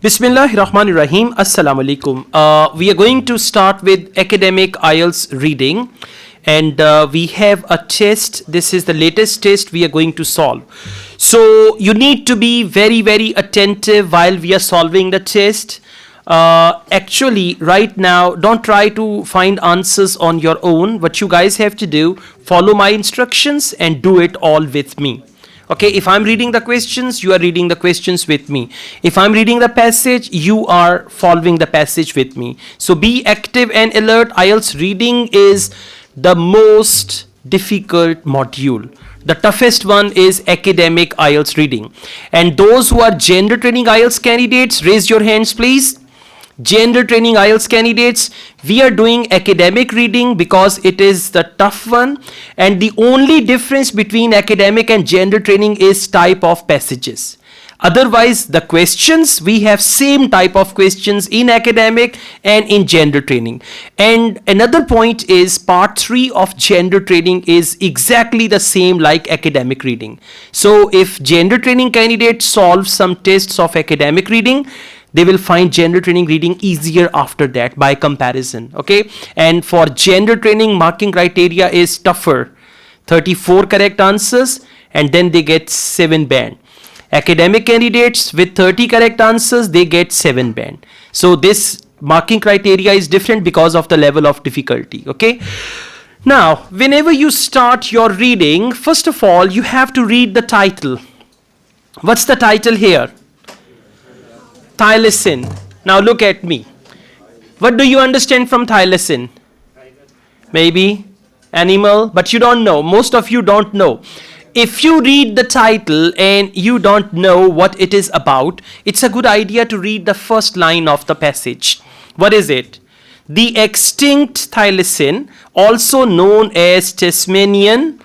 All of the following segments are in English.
Bismillahirrahmanirrahim. Assalamu alaikum. We are going to start with academic IELTS reading, and we have a test. This is the latest test we are going to solve. So you need to be very attentive while we are solving the test. Actually, right now, don't try to find answers on your own. What you guys have to do, follow my instructions and do it all with me. Okay, if I'm reading the questions, you are reading the questions with me. If I'm reading the passage, you are following the passage with me. So be active and alert. IELTS reading is the most difficult module. The toughest one is academic IELTS reading. And those who are gender training IELTS candidates, raise your hands please. Gender training IELTS candidates, we are doing academic reading because it is the tough one, and the only difference between academic and gender training is type of passages. Otherwise, the questions, we have same type of questions in academic and in gender training. And another point is part 3 of gender training is exactly the same like academic reading. So if gender training candidates solve some tests of academic reading, they will find gender training reading easier after that by comparison. Okay, and for gender training, marking criteria is tougher. 34 correct answers and then they get 7 band. Academic candidates with 30 correct answers, they get 7 band. So this marking criteria is different because of the level of difficulty. Okay, now whenever you start your reading, first of all you have to read the title. What's the title here? Thylacine. Now look at me. What do you understand from thylacine? Maybe animal, but you don't know. Most of you don't know. If you read the title and you don't know what it is about, it's a good idea to read the first line of the passage. What is it? The extinct thylacine, also known as Tasmanian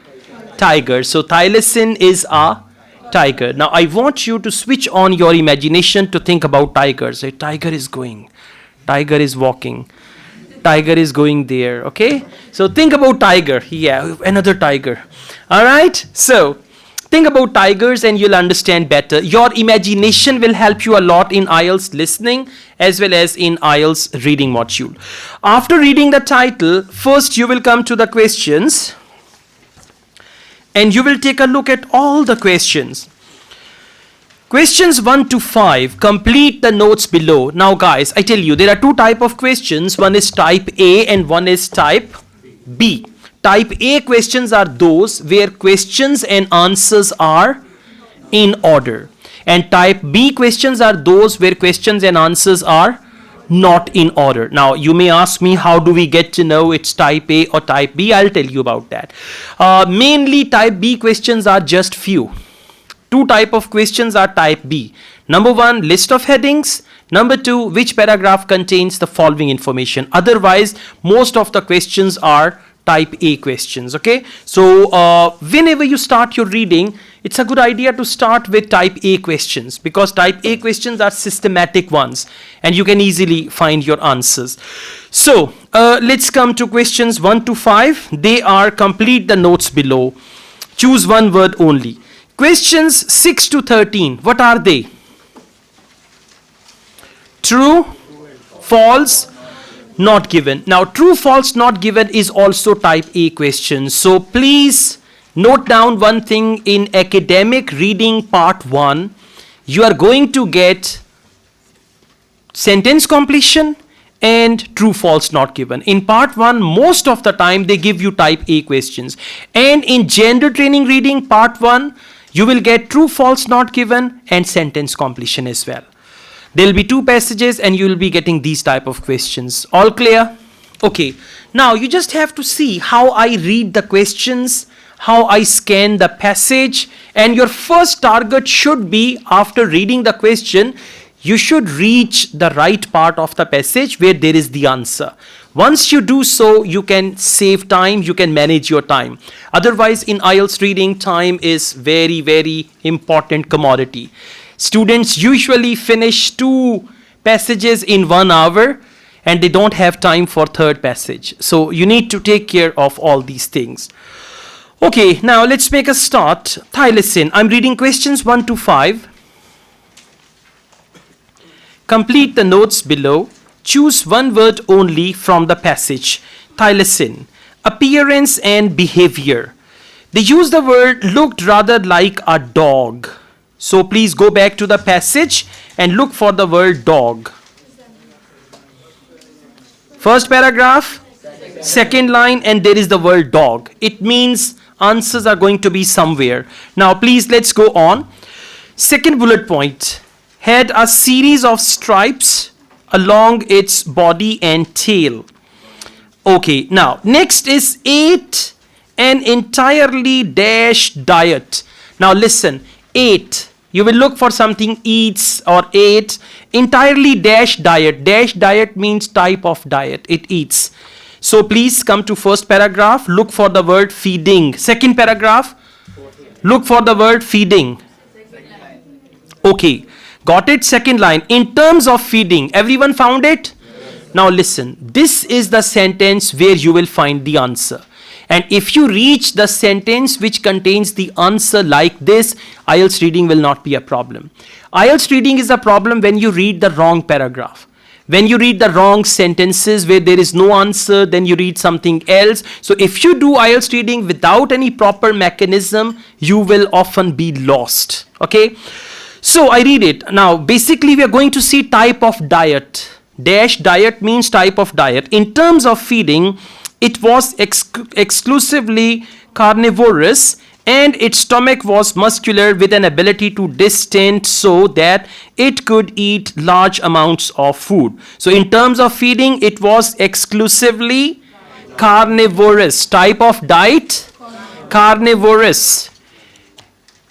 tiger. So thylacine is a tiger. Now I want you to switch on your imagination to think about tigers. A tiger is going, tiger is walking, tiger is going there. Okay, so think about tiger. Yeah, another tiger. All right, so think about tigers and you'll understand better. Your imagination will help you a lot in IELTS listening as well as in IELTS reading module. After reading the title, first you will come to the questions and you will take a look at all the questions. Questions 1 to 5, complete the notes below. Now guys, I tell you, there are two types of questions. One is type A and one is type B. Type A questions are those where questions and answers are in order. And type B questions are those where questions and answers are not in order. Now you may ask me, how do we get to know it's type A or type B? I'll tell you about that. Mainly type B questions are just few. Two type of questions are type B. Number 1, list of headings. Number 2, which paragraph contains the following information. Otherwise, most of the questions are type A questions. Okay, so whenever you start your reading, it's a good idea to start with type A questions because type A questions are systematic ones and you can easily find your answers. So let's come to questions 1 to 5. They are complete the notes below. Choose one word only. Questions 6 to 13, what are they? True, false, not given. Now true, false, not given is also type A questions. So please note down one thing. In academic reading part 1, you are going to get sentence completion and true, false, not given. In part 1, most of the time they give you type A questions. And in gender training reading part 1, you will get true, false, not given and sentence completion as well. There will be 2 passages and you will be getting these type of questions. All clear? Okay. Now you just have to see how I read the questions, how I scan the passage, and your first target should be, after reading the question, you should reach the right part of the passage where there is the answer. Once you do so, you can save time, you can manage your time. Otherwise, in IELTS reading, time is very important commodity. Students usually finish 2 passages in 1 hour and they don't have time for 3rd passage. So you need to take care of all these things. Okay, now let's make a start. Thylacine. I'm reading questions 1 to 5. Complete the notes below. Choose one word only from the passage. Thylasin, appearance and behavior. They use the word looked rather like a dog. So please go back to the passage and look for the word dog. First paragraph, second line, and there is the word dog. It means answers are going to be somewhere. Now please let's go on. Second bullet point, had a series of stripes along its body and tail. Okay, now next is ate an entirely dash diet. Now listen, ate. You will look for something eats or ate. Entirely dash diet. Dash diet means type of diet. It eats. So please come to first paragraph. Look for the word feeding. Second paragraph. Look for the word feeding. Okay. Got it? Second line. In terms of feeding. Everyone found it? Now listen. This is the sentence where you will find the answer. And if you reach the sentence which contains the answer like this, IELTS reading will not be a problem. IELTS reading is a problem when you read the wrong paragraph. When you read the wrong sentences where there is no answer, then you read something else. So if you do IELTS reading without any proper mechanism, you will often be lost. Okay. So I read it. Now basically we are going to see type of diet. Dash diet means type of diet. In terms of feeding, it was exclusively carnivorous and its stomach was muscular with an ability to distend so that it could eat large amounts of food. So in terms of feeding, it was exclusively carnivorous. Type of diet? Carnivorous.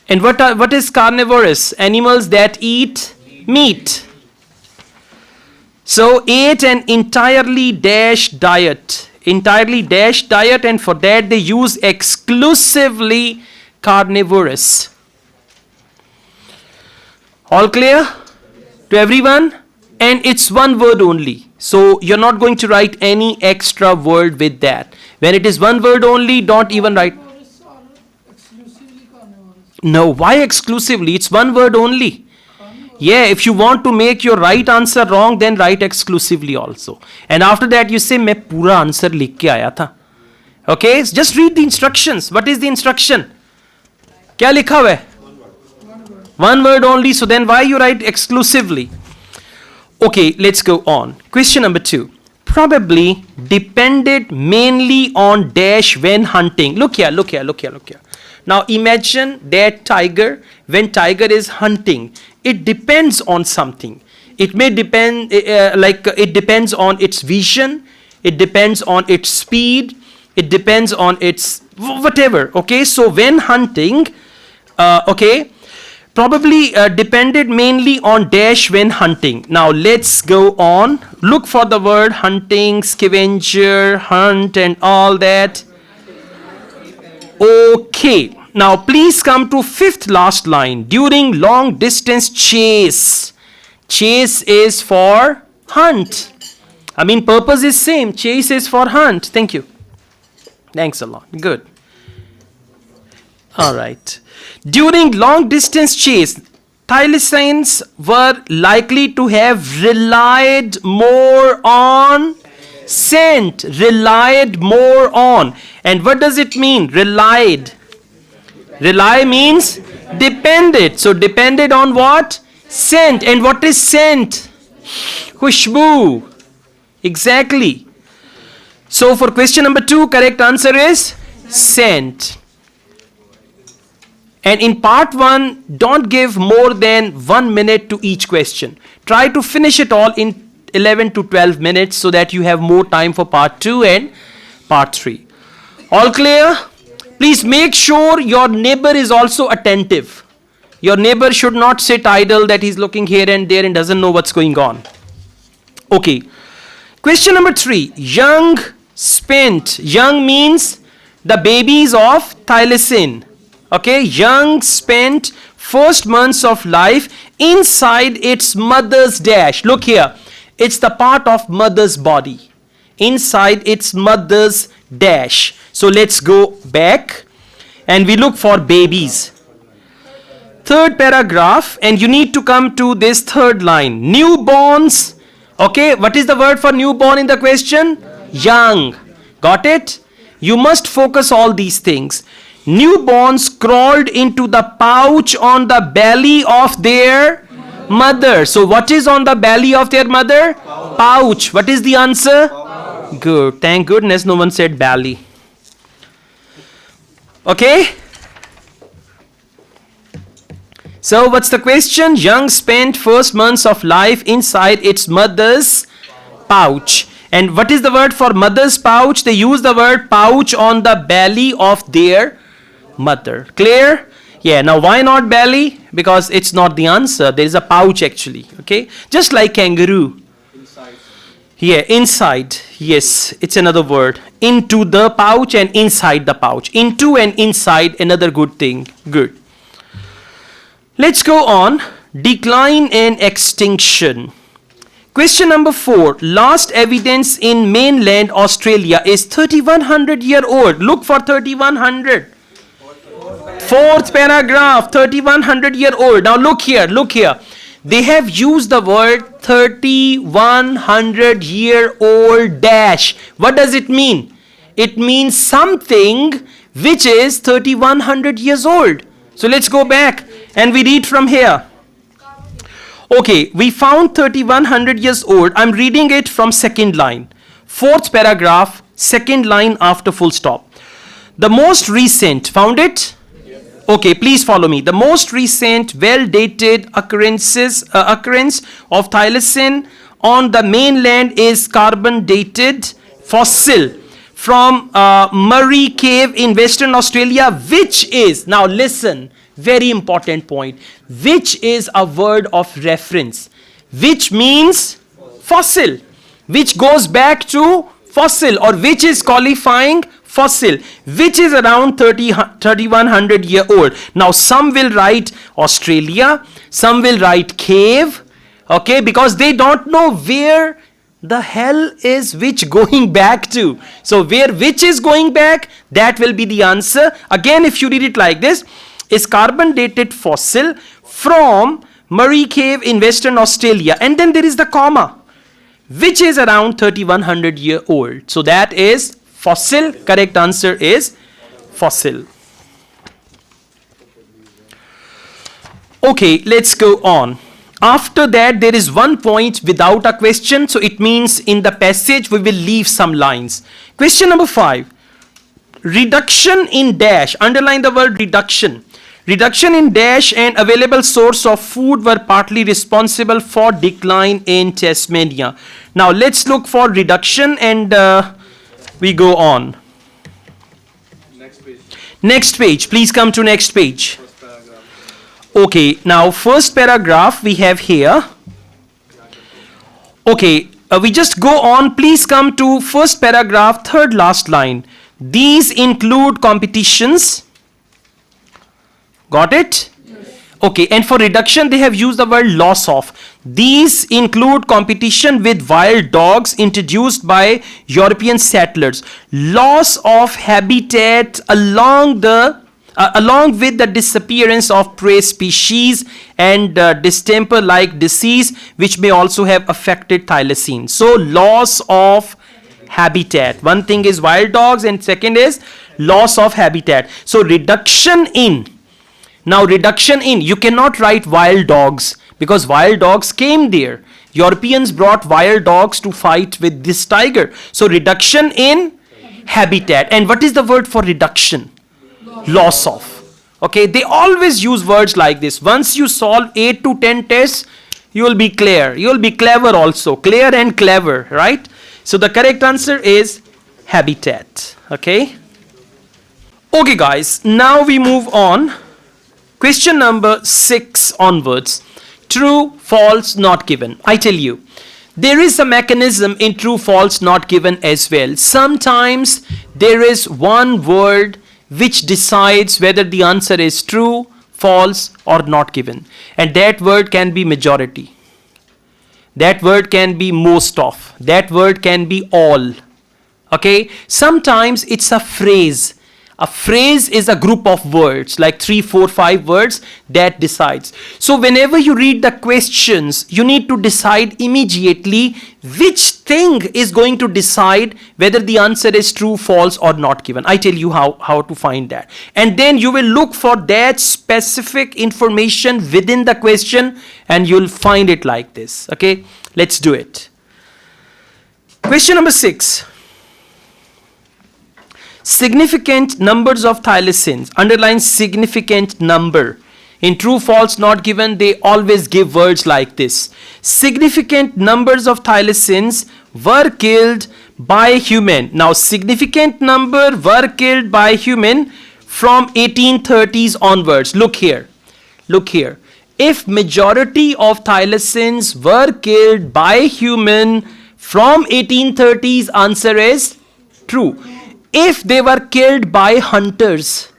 And what is carnivorous? Animals that eat meat. So ate an entirely dash diet. Entirely dash diet, and for that they use exclusively carnivorous. All clear to everyone? And it's one word only. So you're not going to write any extra word with that. When it is one word only, don't even write. No, why exclusively? It's one word only. Yeah, if you want to make your right answer wrong, then write exclusively also. And after that you say, मैं पूरा answer लिख के आया था. Okay, just read the instructions. What is the instruction? क्या लिखा हुआ है? One word only. So then why you write exclusively? Okay, let's go on. Question number 2. Probably depended mainly on dash when hunting. Look here. Now imagine that tiger, when tiger is hunting, it depends on something. It may depend, it depends on its vision, it depends on its speed, it depends on its whatever. Okay, so when hunting, probably depended mainly on dash when hunting. Now let's go on. Look for the word hunting, scavenger, hunt and all that. Okay, now please come to fifth last line. During long distance chase. Chase is for hunt. I mean purpose is same. Chase is for hunt. Thank you. Thanks a lot. Good. All right. During long distance chase, thylacines were likely to have relied more on scent. Relied more on. And what does it mean? Relied. Rely means depended. So depended on what? Scent. And what is scent? Khushbu. Exactly. So for question number 2, correct answer is scent. And in part 1, don't give more than 1 minute to each question. Try to finish it all in 11 to 12 minutes so that you have more time for part 2 and part 3. All clear? Please make sure your neighbor is also attentive. Your neighbor should not sit idle that he's looking here and there and doesn't know what's going on. Okay. Question number 3. Young spent. Young means the babies of thylacine. Okay. Young spent first months of life inside its mother's dash. Look here. It's the part of mother's body. Inside its mother's dash. So let's go back and we look for babies. Third paragraph, and you need to come to this third line. Newborns. Okay, what is the word for newborn in the question? Young. Got it? You must focus all these things. Newborns crawled into the pouch on the belly of their mother. So what is on the belly of their mother? Pouch. What is the answer? Good. Thank goodness no one said belly. Okay? So what's the question? Young spent first months of life inside its mother's pouch. And what is the word for mother's pouch? They use the word pouch on the belly of their mother. Clear? Yeah, now why not belly? Because it's not the answer. There is a pouch actually. Okay? Just like kangaroo. Inside. Yeah, inside. Yes, it's another word. Into the pouch and inside the pouch. Into and inside, another good thing. Good. Let's go on. Decline and extinction. Question number 4. Last evidence in mainland Australia is 3100 year old. Look for 3100. Fourth paragraph, 3100 year old. Now look here, look here. They have used the word 3100 year old dash. What does it mean? It means something which is 3100 years old. So let's go back and we read from here. Okay, we found 3100 years old. I'm reading it from second line. Fourth paragraph, second line after full stop. The most recent, found it? Okay, please follow me. The most recent well-dated occurrence of thylacine on the mainland is carbon-dated fossil from Murray Cave in Western Australia, which is, now listen, very important point, which is a word of reference, which means fossil, which goes back to fossil, or which is qualifying fossil, which is around 3100 year old. Now some will write Australia, some will write cave, okay, because they don't know where the hell is which going back to. So where which is going back, that will be the answer. Again, if you read it like this, is carbon dated fossil from Murray Cave in Western Australia, and then there is the comma, which is around 3100 year old. So that is fossil. Correct answer is fossil. Okay, let's go on. After that, there is one point without a question. So it means in the passage we will leave some lines. Question number 5. Reduction in dash. Underline the word reduction. Reduction in dash and available source of food were partly responsible for decline in Tasmania. Now let's look for reduction and we go on. Next page. Next page. Please come to next page. Okay, now first paragraph we have here. Okay, we just go on. Please come to first paragraph, third last line. These include competitions. Got it? Yes. Okay, and for reduction they have used the word loss of. These include competition with wild dogs introduced by European settlers. Loss of habitat along with the disappearance of prey species and distemper-like disease, which may also have affected thylacine. So loss of habitat. One thing is wild dogs and second is loss of habitat. So reduction in. Now reduction in, you cannot write wild dogs because wild dogs came there. Europeans brought wild dogs to fight with this tiger. So reduction in habitat. And what is the word for reduction? Loss of. Okay, they always use words like this. Once you solve 8 to 10 tests, you will be clear. You will be clever also. Clear and clever, right? So the correct answer is habitat. Okay. Okay guys, now we move on. Question number 6 onwards. True, false, not given. I tell you, there is a mechanism in true, false, not given as well. Sometimes there is one word which decides whether the answer is true, false, or not given. And that word can be majority. That word can be most of. That word can be all. Okay? Sometimes it's a phrase. A phrase is a group of words, like 3, 4, 5 words that decides. So whenever you read the questions, you need to decide immediately which thing is going to decide whether the answer is true, false or not given. I tell you how to find that. And then you will look for that specific information within the question and you'll find it like this. Okay, let's do it. Question number 6. Significant numbers of thylacines. Underline significant number. In true, false, not given, they always give words like this. Significant numbers of thylacines were killed by human. Now, significant number were killed by human from 1830s onwards. Look here. Look here. If majority of thylacines were killed by human from 1830s, answer is true. If they were killed by hunters,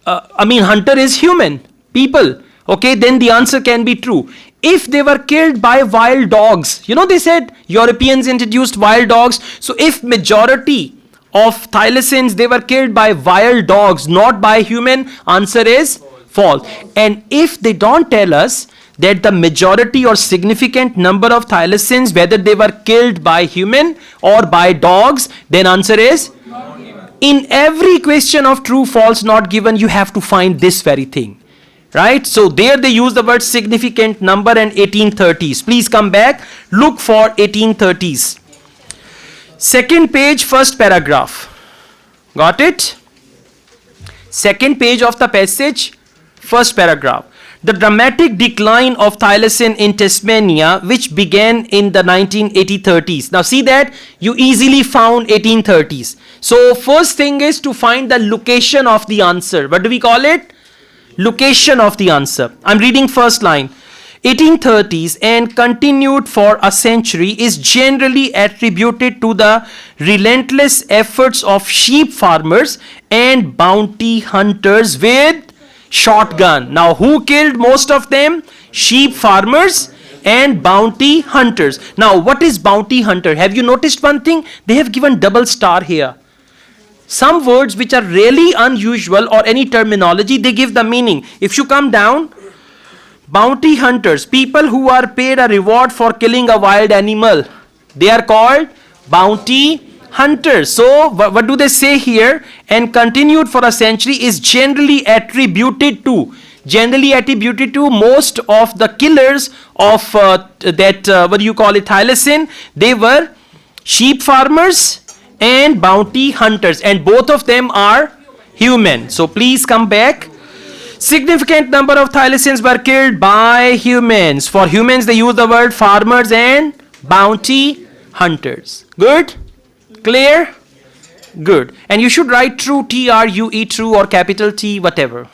hunter is human, people, okay, then the answer can be true. If they were killed by wild dogs, you know, they said Europeans introduced wild dogs. So if majority of thylacines, they were killed by wild dogs, not by human, answer is false. And if they don't tell us that the majority or significant number of thylacines, whether they were killed by human or by dogs, then answer is in every question of true, false, not given, you have to find this very thing, right? So there they use the word significant number and 1830s. Please come back, look for 1830s. Second page, first paragraph. Got it? Second page of the passage, first paragraph. The dramatic decline of thylacine in Tasmania, which began in the 1930s. Now see that you easily found 1830s. So first thing is to find the location of the answer. What do we call it? Location of the answer. I'm reading first line. 1830s and continued for a century is generally attributed to the relentless efforts of sheep farmers and bounty hunters with shotgun. Now who killed most of them? Sheep farmers and bounty hunters. Now what is bounty hunter? Have you noticed one thing? They have given double star here. Some words which are really unusual or any terminology, they give the meaning. If you come down, bounty hunters, people who are paid a reward for killing a wild animal, they are called bounty hunters. So what do they say here? And continued for a century is generally attributed to most of the killers of thylacine. They were sheep farmers and bounty hunters, and both of them are human. So please come back. Significant number of thylacines were killed by humans. For humans they use the word farmers and bounty hunters. Good? Clear? Good. And you should write true, T-R-U-E, true, or capital T, whatever.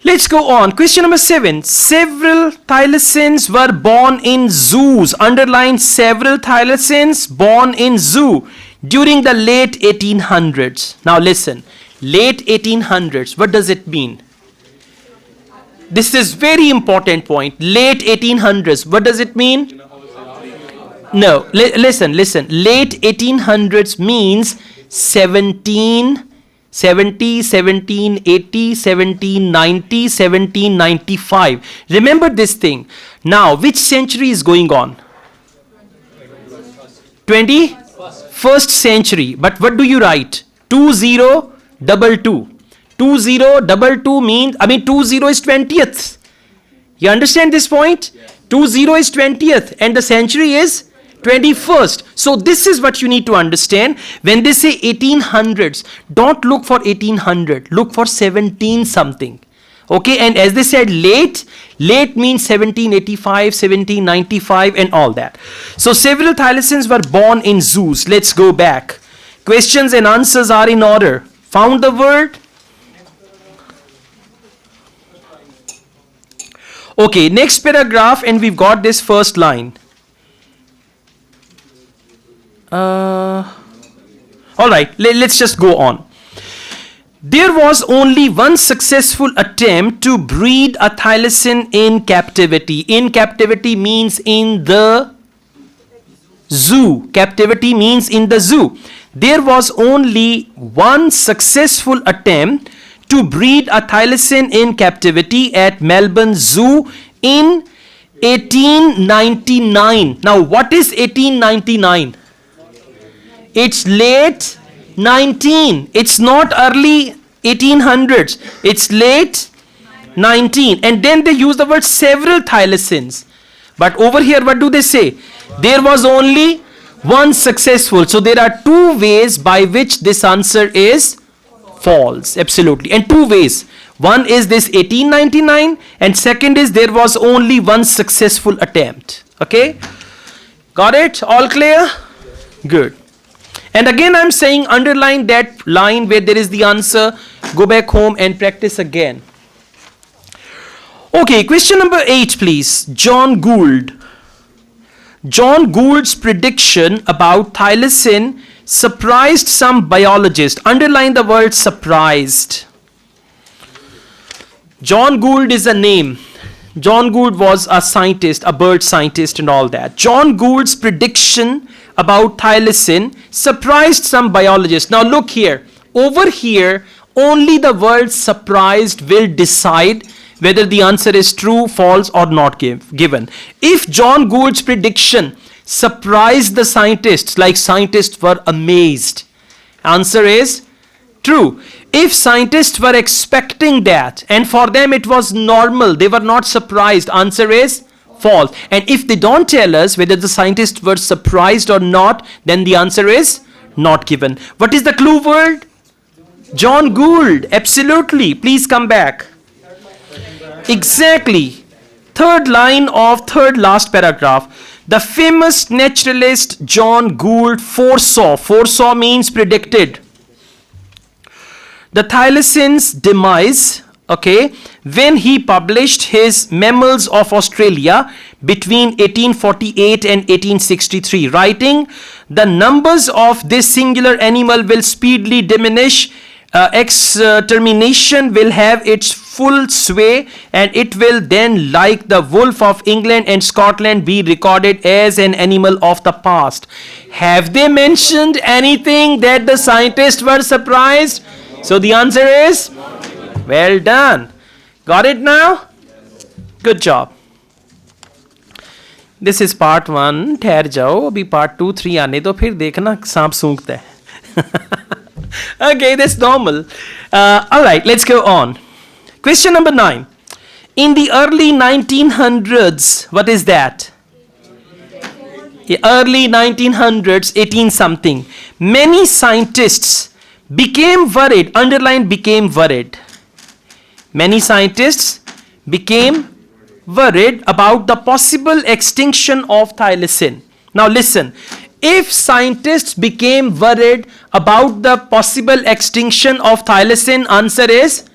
Let's go on. Question number 7. Several thylacines were born in zoos. Underline several thylacines born in zoo during the late 1800s. Now listen. Late 1800s. What does it mean? This is very important point. Late 1800s. What does it mean? No, listen. Late 1800s means 1770, 1780, 1790, 1795. Remember this thing. Now, which century is going on? 21st century. But what do you write? 2022. 2022 means, 20 is 20th. You understand this point? 20 is 20th and the century is 21st. So this is what you need to understand. When they say 1800s, don't look for 1800. Look for 17 something. Okay, and as they said, late means 1785, 1795 and all that. So several thylacines were born in zoos. Let's go back. Questions and answers are in order. Found the word? Okay, next paragraph, and we've got this first line. Alright, let's just go on. There was only one successful attempt to breed a thylacine in captivity. In captivity means in the zoo. Captivity means in the zoo. there was only one successful attempt to breed a thylacine in captivity at Melbourne Zoo in 1899. Now, what is 1899? It's late 19. It's not early 1800s. It's late 19. And then they use the word several thylacines. But over here, what do they say? There was only one successful. So there are two ways by which this answer is false. Absolutely. And two ways. One is this 1899 and second is there was only one successful attempt. Okay? Got it? All clear? Good. And again I'm saying underline that line where there is the answer. Go back home and practice again. Okay, question number 8 please. John Gould. John Gould's prediction about thylacine surprised some biologists. Underline the word surprised. John Gould is a name. John Gould was a scientist, a bird scientist and all that. John Gould's prediction about thylacine surprised some biologists. Now look here. Over here, only the word surprised will decide whether the answer is true, false or not given. If John Gould's prediction surprised the scientists, like scientists were amazed, answer is true. If scientists were expecting that and for them it was normal, they were not surprised, answer is false. And if they don't tell us whether the scientists were surprised or not, then the answer is not given. What is the clue word? John Gould. Absolutely. Please come back. Exactly. Third line of third last paragraph. The famous naturalist John Gould foresaw means predicted, the thylacine's demise, okay, when he published his Mammals of Australia between 1848 and 1863, writing, the numbers of this singular animal will speedily diminish, extermination will have its full sway, and it will then, like the wolf of England and Scotland, be recorded as an animal of the past. Have they mentioned anything that the scientists were surprised? So the answer is, well done. Got it now? Good job. This is part 1. ठहर जाओ, अभी part 2, 3 आने दो, फिर देखना सांप सूंघता है. Okay, that's normal. Alright, let's go on. Question number 9. In the early 1900s, what is that? Early 1900s, 18 something. Many scientists became worried, underline became worried. Many scientists became worried about the possible extinction of thylacine. Now listen, if scientists became worried about the possible extinction of thylacine, answer is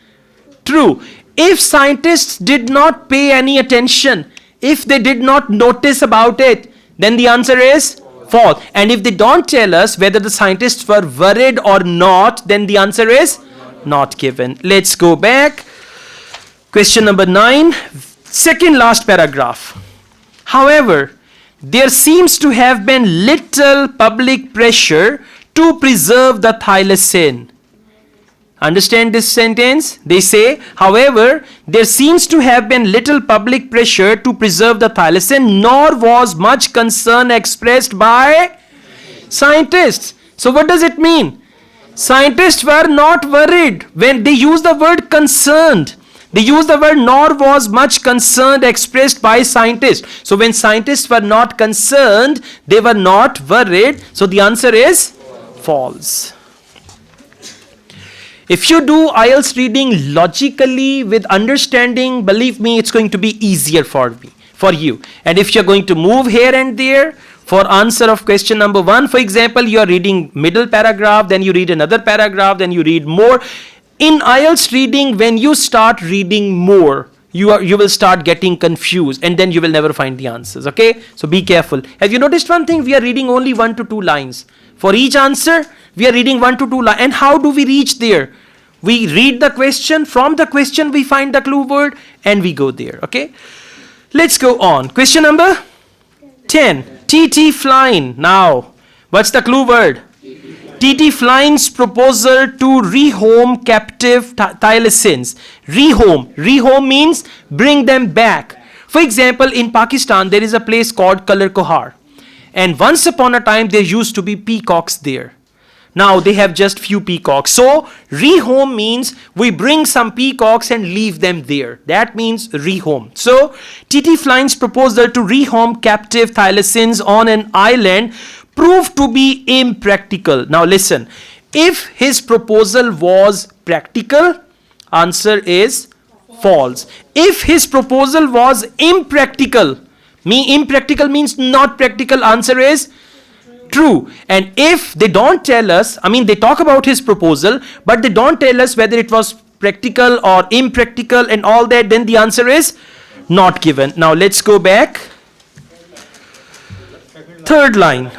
true. If scientists did not pay any attention, if they did not notice about it, then the answer is false. And if they don't tell us whether the scientists were worried or not, then the answer is not given. Let's go back. Question number 9, second last paragraph. However, there seems to have been little public pressure to preserve the thylacine. Understand this sentence? They say, however, there seems to have been little public pressure to preserve the thylacine, nor was much concern expressed by scientists. So what does it mean? Scientists were not worried. When they use the word concerned, they use the word nor was much concern expressed by scientists. So when scientists were not concerned, they were not worried. So the answer is false. If you do IELTS reading logically with understanding, believe me, it's going to be easier for you. And if you're going to move here and there for answer of question number 1, for example, you are reading middle paragraph, then you read another paragraph, then you read more. In IELTS reading, when you start reading more, you will start getting confused and then you will never find the answers, okay? So be careful. Have you noticed one thing? We are reading only 1 to 2 lines. For each answer, we are reading 1 to 2 lines. And how do we reach there? We read the question. From the question, we find the clue word and we go there, okay? Let's go on. Question number 10. TT flying. Now, what's the clue word? T.T. Flynn's proposal to rehome captive Thylacines. Rehome means bring them back. For example, in Pakistan, there is a place called Kalar Kohar. And once upon a time, there used to be peacocks there. Now they have just few peacocks. So rehome means we bring some peacocks and leave them there. That means rehome. So T.T. Flynn's proposal to rehome captive Thylacines on an island proved to be impractical. Now listen, if his proposal was practical, answer is false. If his proposal was impractical means not practical, answer is true. And if they don't tell us, they talk about his proposal, but they don't tell us whether it was practical or impractical and all that, then the answer is not given. Now let's go back. Third line.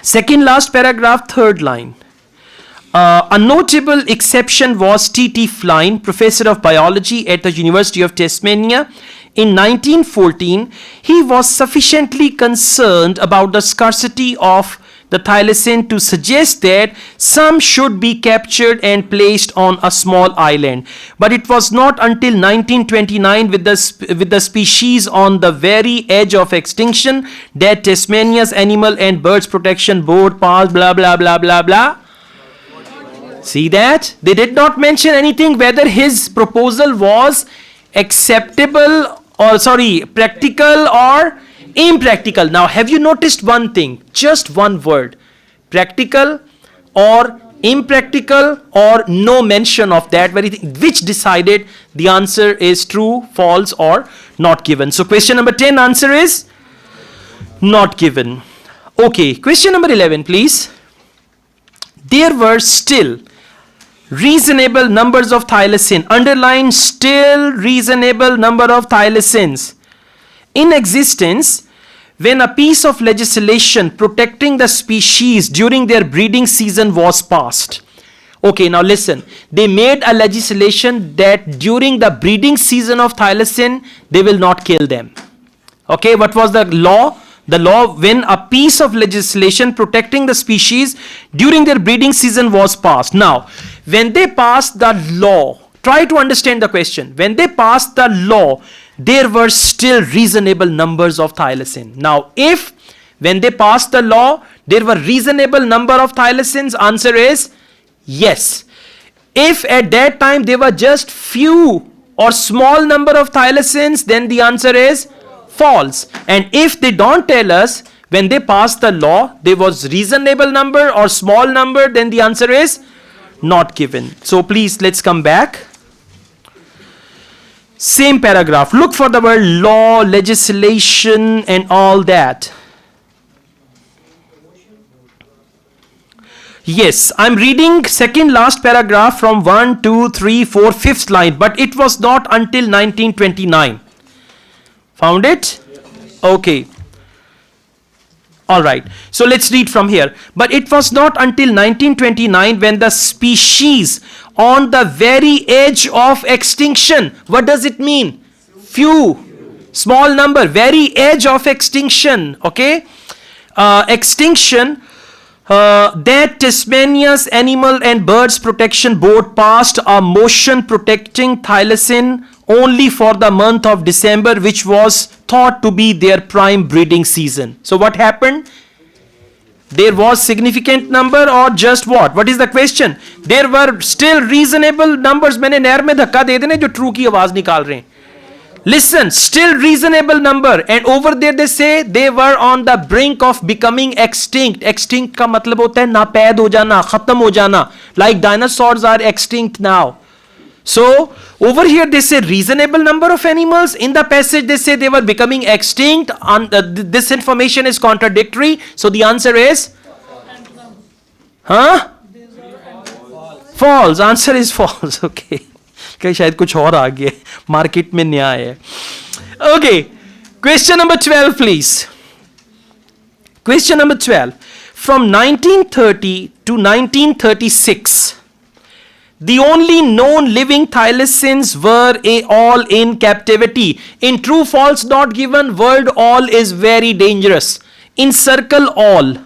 Second last paragraph, third line. A notable exception was T.T. Flynn, professor of biology at the University of Tasmania. In 1914, he was sufficiently concerned about the scarcity of the thylacine to suggest that some should be captured and placed on a small island. But it was not until 1929, with the species on the very edge of extinction, that Tasmania's Animal and Birds Protection Board passed blah blah blah blah blah. See that? They did not mention anything whether his proposal was practical or impractical. Now have you noticed one thing? Just one word. Practical or impractical, or no mention of that very thing, which decided the answer is true, false, or not given. So question number 10, answer is not given. Okay, question number 11, please. There were still reasonable numbers of thylacine. Underline, still reasonable number of thylacines in existence when a piece of legislation protecting the species during their breeding season was passed. Okay, now listen. They made a legislation that during the breeding season of thylacine, they will not kill them. Okay, what was the law? The law when a piece of legislation protecting the species during their breeding season was passed. Now, when they passed the law, try to understand the question. When they passed the law, there were still reasonable numbers of thylacine. Now, if when they passed the law, there were reasonable number of thylacines, answer is yes. If at that time there were just few or small number of thylacines, then the answer is false. And if they don't tell us when they passed the law there was reasonable number or small number, then the answer is not given. So please let's come back. Same paragraph. Look for the word law, legislation and all that. Yes, I'm reading second last paragraph from 1, 2, 3, 4, 5th line, but it was not until 1929. Found it? Okay. Alright. So let's read from here. But it was not until 1929 when the species on the very edge of extinction. What does it mean? Few. Small number. Very edge of extinction. Okay. Extinction. That Tasmania's Animal and Birds Protection Board passed a motion protecting thylacine only for the month of December, which was thought to be their prime breeding season. So what happened? There was significant number or just what? What is the question? There were still reasonable numbers. मैंने नहर में धक्का दे देने जो true की आवाज निकाल रहे हैं. Listen, still reasonable number, and over there they say they were on the brink of becoming extinct. Extinct का मतलब होता है नापैद हो जाना, खत्म हो जाना. Like dinosaurs are extinct now. So over here they say reasonable number of animals. In the passage they say they were becoming extinct. This information is contradictory. So the answer is false. Answer is false. Okay. कहीं शायद कुछ और आ गया market में नया है. Okay, question number 12 please. Question number 12. From 1930 to 1936, the only known living thylacines were all in captivity. In true false not given, word all is very dangerous. Encircle all.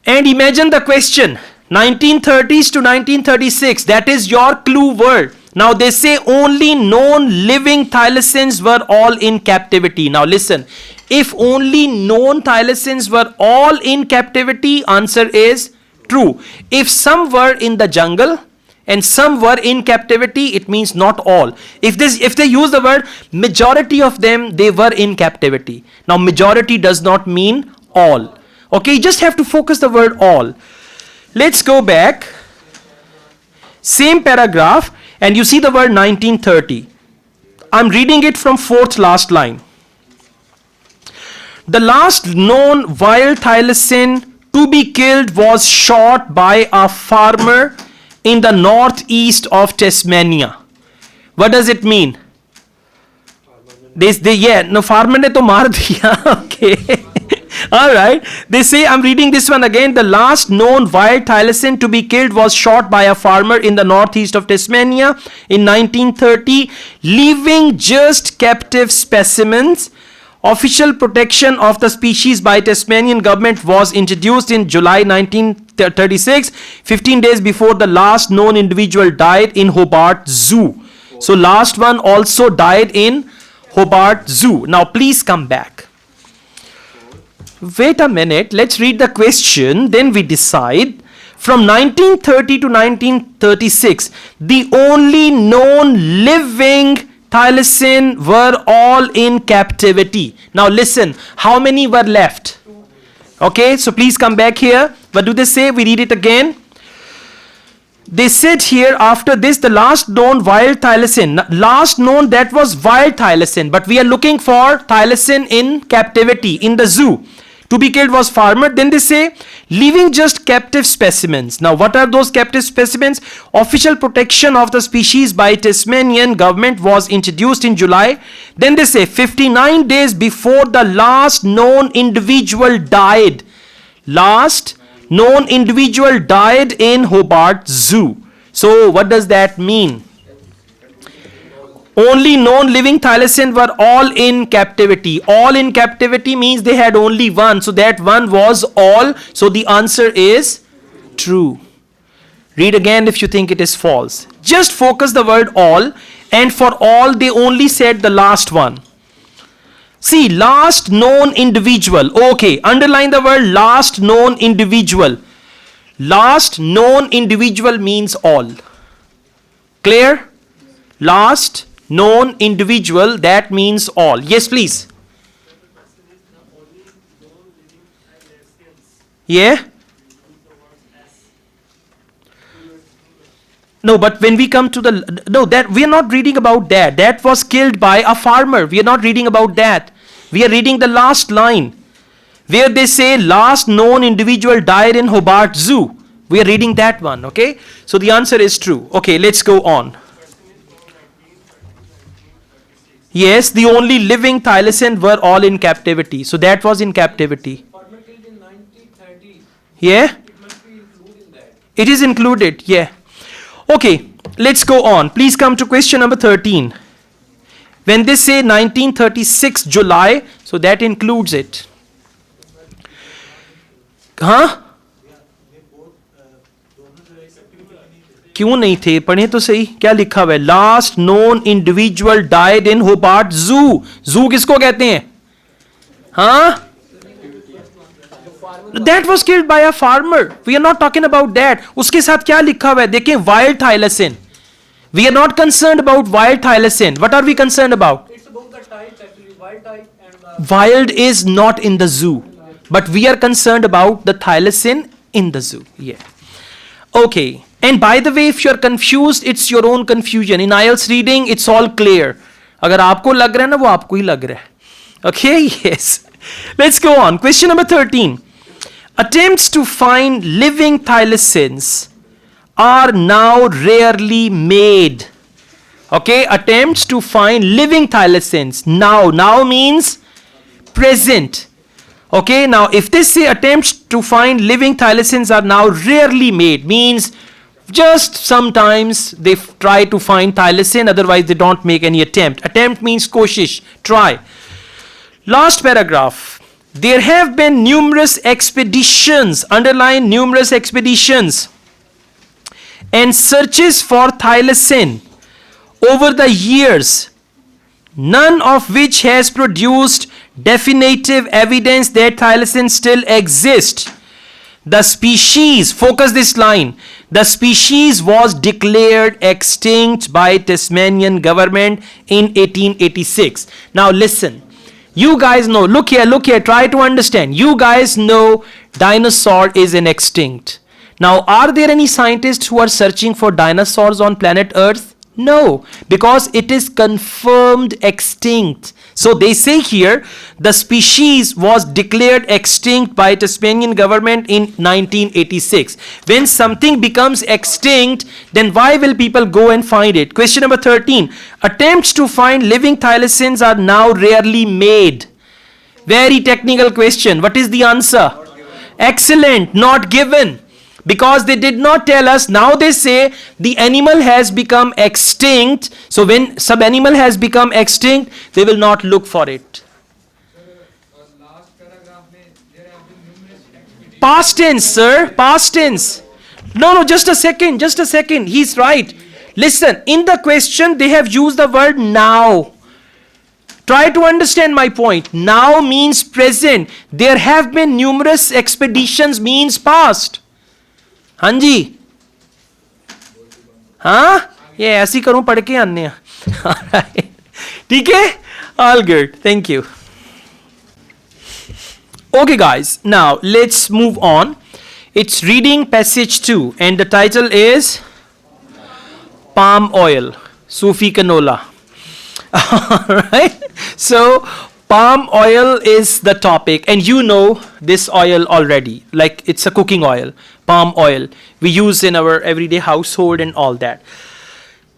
And imagine the question, 1930s to 1936, that is your clue word. Now they say only known living thylacines were all in captivity. Now listen, if only known thylacines were all in captivity, answer is true. If some were in the jungle and some were in captivity, it means not all. If they use the word majority of them, they were in captivity. Now majority does not mean all. Okay, you just have to focus the word all. Let's go back. Same paragraph, and you see the word 1930. I'm reading it from fourth last line. The last known wild thylacine to be killed was shot by a farmer in the northeast of Tasmania. What does it mean? Farmer ne to maar diya. Okay. All right. They say, I'm reading this one again. The last known wild thylacine to be killed was shot by a farmer in the northeast of Tasmania in 1930, leaving just captive specimens. Official protection of the species by Tasmanian government was introduced in July 1936, 15 days before the last known individual died in Hobart Zoo. So last one also died in Hobart Zoo. Now please come back. Wait a minute, let's read the question, then we decide. From 1930 to 1936, the only known living thylacine were all in captivity. Now listen, how many were left? Okay, so please come back here. What do they say? We read it again. They said here, after this, the last known wild thylacine. Last known, that was wild thylacine, but we are looking for thylacine in captivity, in the zoo. To be killed was farmer. Then they say, leaving just captive specimens. Now what are those captive specimens? Official protection of the species by Tasmanian government was introduced in July. Then they say 59 days before the last known individual died. Last known individual died in Hobart Zoo. So what does that mean? Only known living thylacine were all in captivity. All in captivity means they had only one. So that one was all. So the answer is true. Read again if you think it is false. Just focus the word all. And for all, they only said the last one. See, last known individual. Okay, underline the word last known individual. Last known individual means all. Clear? Last known individual, that means all. Yes, please. Yeah? No, but when we come to the, no, that we are not reading about that. That was killed by a farmer. We are not reading about that. We are reading the last line, where they say last known individual died in Hobart Zoo. We are reading that one, okay? So the answer is true. Okay, let's go on. Yes, the only living thylacine were all in captivity. So that was in captivity. Farmer killed in 1930. Yeah? It must be included in that. It is included, yeah. Okay, let's go on. Please come to question number 13. When they say 1936 July, so that includes it. Huh? क्यों नहीं थे? पढ़े तो सही. क्या लिखा हुआ है? Last known individual died in Hobart Zoo. Zoo किसको कहते हैं? हाँ? That was killed by a farmer. We are not talking about that. उसके साथ क्या लिखा हुआ है? देखें, wild thylacine. We are not concerned about wild thylacine. What are we concerned about? It's about the types actually, wild type and Wild is not in the zoo, but we are concerned about the thylacine in the zoo. Yeah. Okay. And by the way, if you are confused, it's your own confusion. In IELTS reading, it's all clear. अगर आपको लग रहा है ना, वो आपको ही लग रहा है. Okay, yes. Let's go on. Question number 13. Attempts to find living thylacines are now rarely made. Okay, attempts to find living thylacines. Now means present. Okay, now if they say attempts to find living thylacines are now rarely made, means just sometimes they try to find thylacine, otherwise they don't make any attempt. Attempt means koshish, try. Last paragraph. There have been numerous expeditions, underline numerous expeditions, and searches for thylacine over the years, none of which has produced definitive evidence that thylacine still exists. The species, focus this line, the species was declared extinct by Tasmanian government in 1886. Now listen, you guys know, look here, try to understand. You guys know dinosaur is an extinct. Now, are there any scientists who are searching for dinosaurs on planet Earth? No, because it is confirmed extinct. So they say here, the species was declared extinct by Tasmanian government in 1986. When something becomes extinct, then why will people go and find it? Question number 13. Attempts to find living thylacines are now rarely made. Very technical question. What is the answer? Excellent, not given. Because they did not tell us. Now they say the animal has become extinct. So when some animal has become extinct, they will not look for it. Last paragraph mein there have been numerous expeditions. Past tense, sir. Past tense. No, just a second. He's right. Listen, in the question they have used the word now. Try to understand my point. Now means present. There have been numerous expeditions means past. हाँ जी, हाँ ये ऐसी करूं पढ़ के आने ठीक है, all good, thank you. Okay guys, now let's move on. It's reading passage 2 and the title is palm oil, Sufi canola. Alright, so palm oil is the topic and you know this oil already, like it's a cooking oil. Palm oil we use in our everyday household and all that.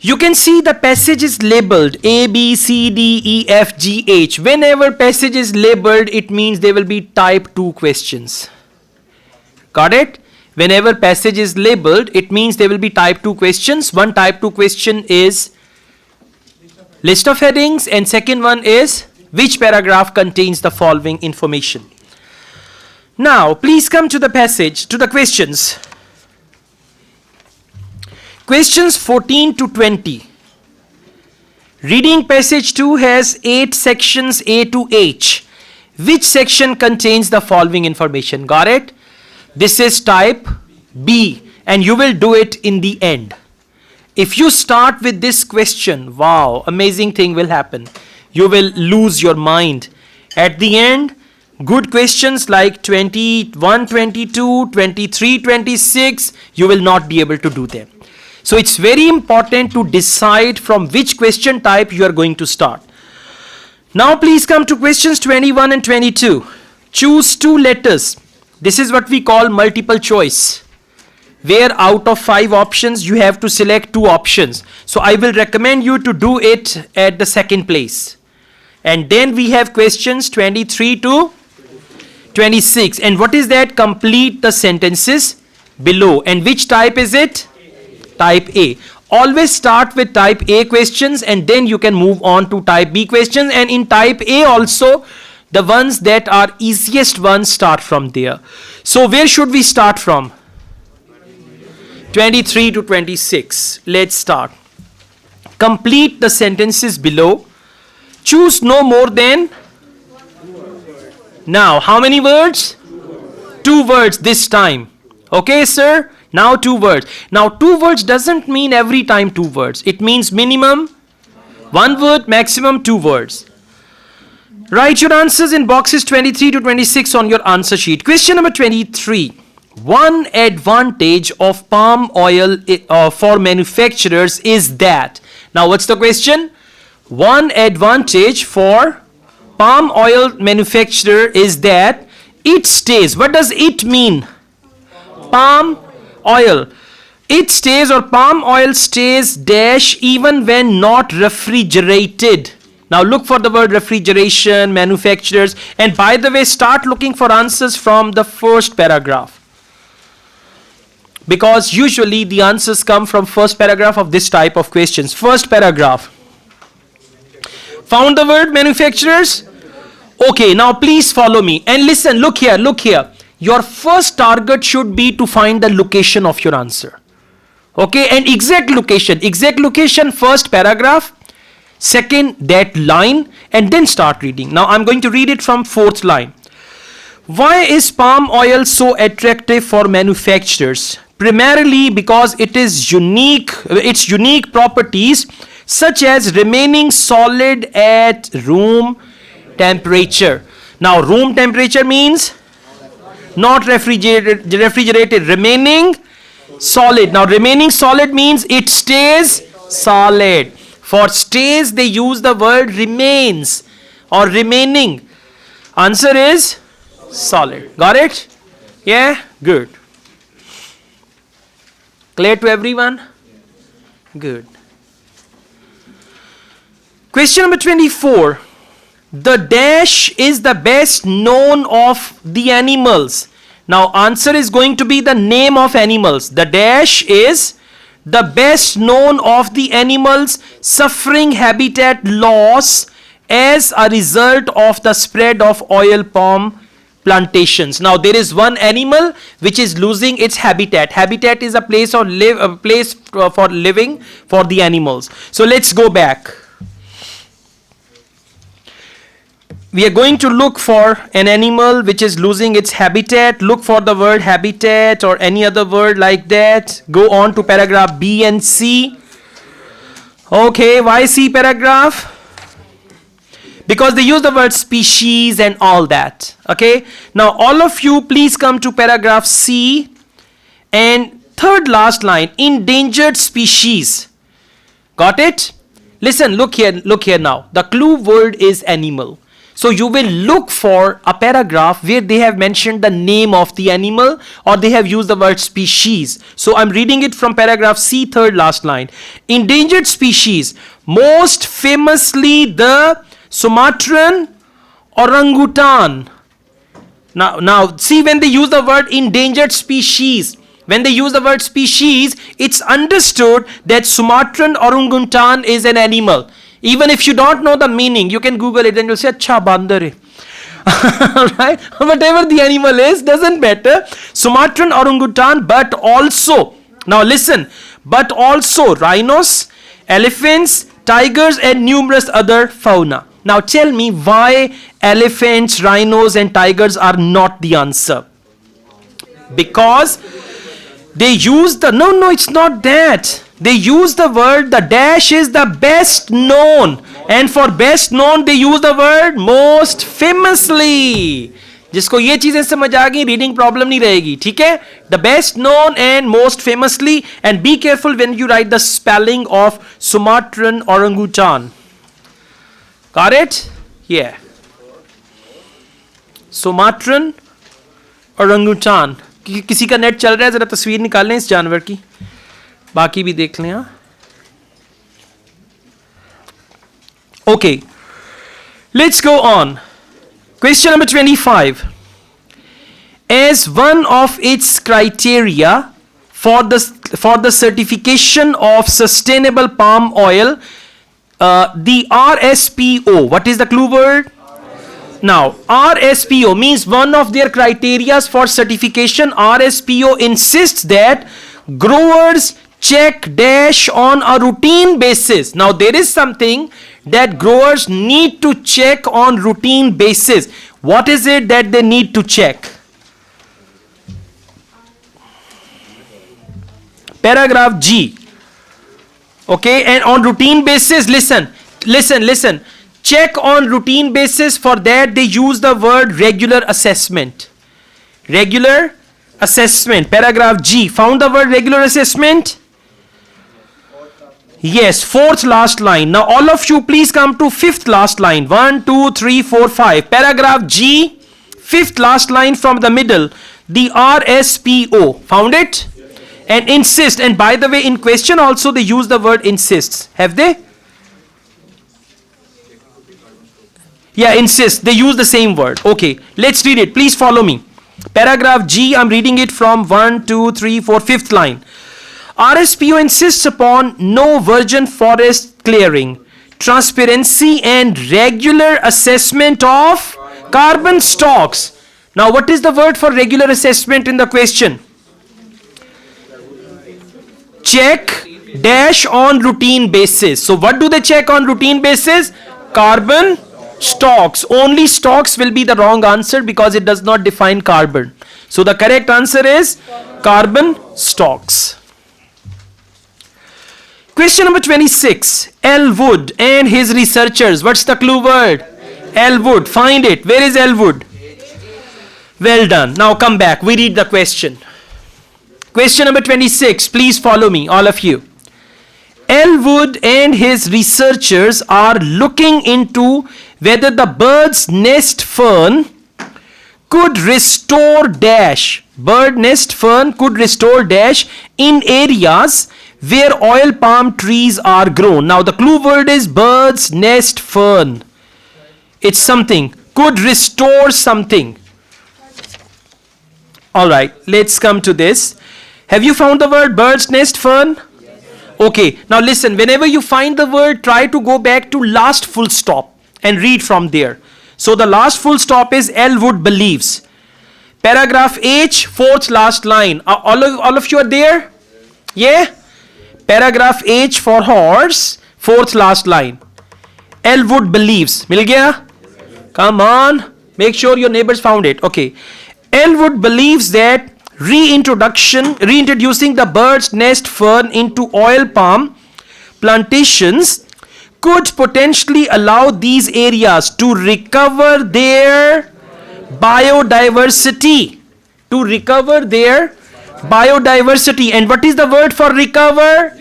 You can see the passage is labeled A, B, C, D, E, F, G, H. Whenever passage is labeled, it means there will be type 2 questions. Got it? Whenever passage is labeled, it means there will be type 2 questions. One type 2 question is list of headings and second one is which paragraph contains the following information. Now, please come to the passage, to the questions. Questions 14 to 20. Reading passage 2 has 8 sections A to H. Which section contains the following information? Got it? This is type B and you will do it in the end. If you start with this question, wow, amazing thing will happen. You will lose your mind. At the end, good questions like 21, 22, 23, 26, you will not be able to do them. So it's very important to decide from which question type you are going to start. Now please come to questions 21 and 22. Choose 2 letters. This is what we call multiple choice, where out of 5 options you have to select 2 options. So I will recommend you to do it at the second place. And then we have questions 23 to 26. And what is that? Complete the sentences below. And which type is it? Type A. Always start with type A questions and then you can move on to type B questions. And in type A also, the ones that are easiest ones start from there. So where should we start from? 23 to 26. Let's start. Complete the sentences below. Choose no more than. Now, how many words? 2 words this time. Okay, sir? Now 2 words. Now 2 words doesn't mean every time 2 words. It means minimum 1 word, maximum 2 words. Write your answers in boxes 23 to 26 on your answer sheet. Question number 23. One advantage of palm oil for manufacturers is that. Now what's the question? One advantage for palm oil manufacturer is that it stays. What does it mean? Palm oil. It stays or palm oil stays dash even when not refrigerated. Now look for the word refrigeration, manufacturers, and by the way, start looking for answers from the first paragraph. Because usually the answers come from first paragraph of this type of questions. First paragraph. Found the word manufacturers? Okay, now please follow me and listen. Look here, look here. Your first target should be to find the location of your answer. Okay, and exact location, first paragraph, second that line, and then start reading. Now I'm going to read it from fourth line. Why is palm oil so attractive for manufacturers? Primarily because its unique properties such as remaining solid at room temperature. Now room temperature means not refrigerated, remaining solid. Now remaining solid means it stays solid. For stays they use the word remains or remaining. Answer is solid. Got it? Yeah? Good. Clear to everyone? Good. Question number 24. The dash is the best known of the animals. Now answer is going to be the name of animals. The dash is the best known of the animals suffering habitat loss as a result of the spread of oil palm plantations. Now there is one animal which is losing its habitat. Habitat is a place for living for the animals. So let's go back. We are going to look for an animal which is losing its habitat. Look for the word habitat or any other word like that. Go on to paragraph B and C. Okay, why C paragraph? Because they use the word species and all that. Okay, now all of you please come to paragraph C and third last line, endangered species. Got it? Listen, look here now. The clue word is animal. So you will look for a paragraph where they have mentioned the name of the animal or they have used the word species. So I'm reading it from paragraph C, third last line. Endangered species, most famously the Sumatran orangutan. Now see, when they use the word endangered species, it's understood that Sumatran orangutan is an animal. Even if you don't know the meaning, you can Google it and you'll say, "Acha bandar hai." Right? Whatever the animal is, doesn't matter. Sumatran orangutan, but also, now listen, but also rhinos, elephants, tigers, and numerous other fauna. Now tell me why elephants, rhinos, and tigers are not the answer. Because they use the, no, it's not that. They use the word, the dash is the best known. And for best known, they use the word most famously. जिसको ये चीजें समझ आ गई, reading problem नहीं रहेगी. ठीक है? The best known and most famously. And be careful when you write the spelling of Sumatran orangutan. Got it? Yeah. Sumatran orangutan. किसी का नेट चल रहा है, जरा तस्वीर निकालें इस जानवर की, बाकी भी देख लें. Okay, let's go on. Question number 25. As one of its criteria for the certification of sustainable palm oil, the RSPO, what is the clue word? Now, RSPO means one of their criterias for certification. RSPO insists that growers check dash on a routine basis. Now, there is something that growers need to check on routine basis. What is it that they need to check? Paragraph G. Okay, and on routine basis, listen. Check on routine basis. For that they use the word regular assessment. Regular assessment. Paragraph G. Found the word regular assessment? Yes, fourth last line. Now all of you please come to fifth last line. 1, 2, 3, 4, 5. Paragraph G, fifth last line from the middle. The RSPO. Found it? And insist. And by the way, in question also they use the word insists. Have they? Yeah, insist. They use the same word. Okay, let's read it. Please follow me. Paragraph G, I'm reading it from 1, 2, 3, 4, fifth line. RSPO insists upon no virgin forest clearing, transparency and regular assessment of Carbon stalks. Now what is the word for regular assessment in the question? Check dash on routine basis. So what do they check on routine basis? Carbon stalks. Only stalks will be the wrong answer because it does not define carbon. So the correct answer is carbon stalks. Question number 26. Elwood and his researchers. What's the clue word? Elwood. Find it. Where is Elwood? Well done. Now come back. We read the question. Question number 26. Please follow me, all of you. Elwood and his researchers are looking into whether the bird's nest fern could restore dash. Bird nest fern could restore dash in areas where oil palm trees are grown. Now the clue word is bird's nest fern. It's something. Could restore something. Alright, let's come to this. Have you found the word bird's nest fern? Okay, now listen. Whenever you find the word, try to go back to last full stop and read from there. So the last full stop is Elwood believes. Paragraph H, fourth last line. All of you are there? Yeah? Paragraph H for horse, fourth last line. Elwood believes. Mil gaya? Come on. Make sure your neighbors found it. Okay. Elwood believes that reintroducing the bird's nest fern into oil palm plantations could potentially allow these areas to recover their biodiversity. To recover their biodiversity. And what is the word for recover?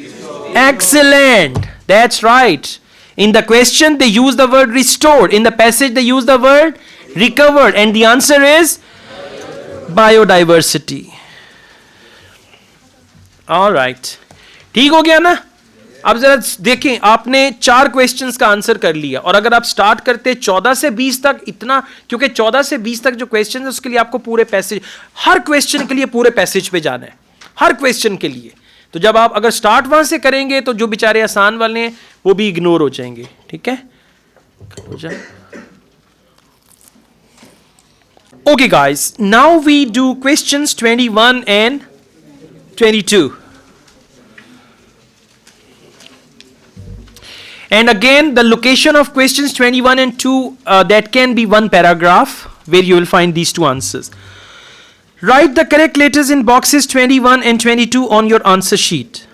Excellent. That's right. In the question they use the word restored. In the passage they use the word recovered. And the answer is biodiversity. All right. ठीक हो गया ना? अब जरा देखें, आपने 4 questions का answer कर लिया और अगर आप स्टार्ट करते 14 से 20 तक, इतना क्योंकि 14 से 20 तक जो क्वेश्चन है उसके लिए आपको पूरे पैसेज, हर क्वेश्चन के लिए पूरे पैसेज पे जाना है, हर क्वेश्चन के लिए. तो जब आप अगर स्टार्ट वहां से करेंगे तो जो बेचारे आसान वाले हैं वो भी इग्नोर हो जाएंगे. ठीक है? हो जाए. Okay guys, now we do questions 21 and 22. And again, the location of questions 21 and 2, that can be one paragraph where you will find these 2 answers. Write the correct letters in boxes 21 and 22 on your answer sheet.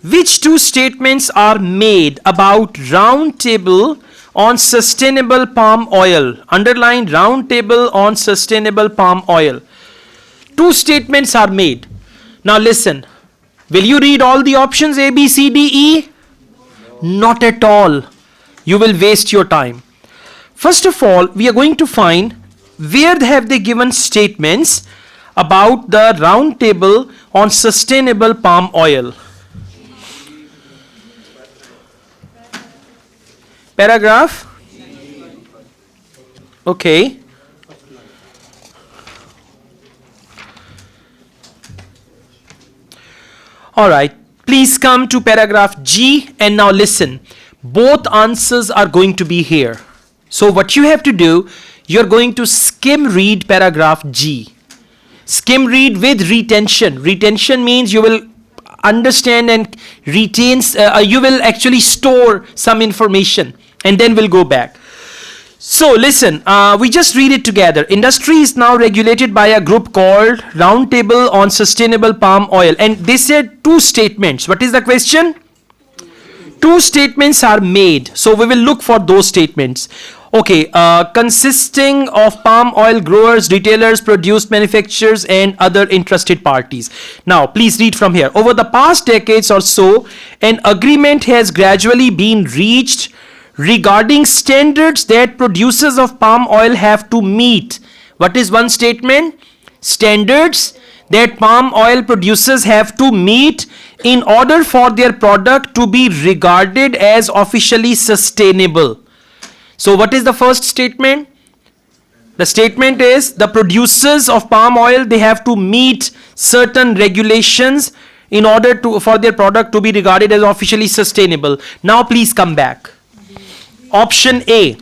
Which 2 statements are made about round table on sustainable palm oil? Underline round table on sustainable palm oil. 2 statements are made. Now listen. Will you read all the options A, B, C, D, E? Not at all. You will waste your time. First of all, we are going to find where have they given statements about the round table on sustainable palm oil. Paragraph. Okay. All right. Please come to paragraph G and now listen. Both answers are going to be here. So what you have to do, you're going to skim read paragraph G. Skim read with retention. Retention means you will understand and retains, you will actually store some information and then we'll go back. So listen, we just read it together. Industry is now regulated by a group called Roundtable on Sustainable Palm Oil. And they said 2 statements. What is the question? 2 statements are made. So we will look for those statements. Okay, consisting of palm oil growers, retailers, produce manufacturers and other interested parties. Now please read from here. Over the past decades or so, an agreement has gradually been reached regarding standards that producers of palm oil have to meet. What is one statement? Standards that palm oil producers have to meet in order for their product to be regarded as officially sustainable. So what is the first statement? The statement is the producers of palm oil, they have to meet certain regulations in order for their product to be regarded as officially sustainable. Now please come back. Option A.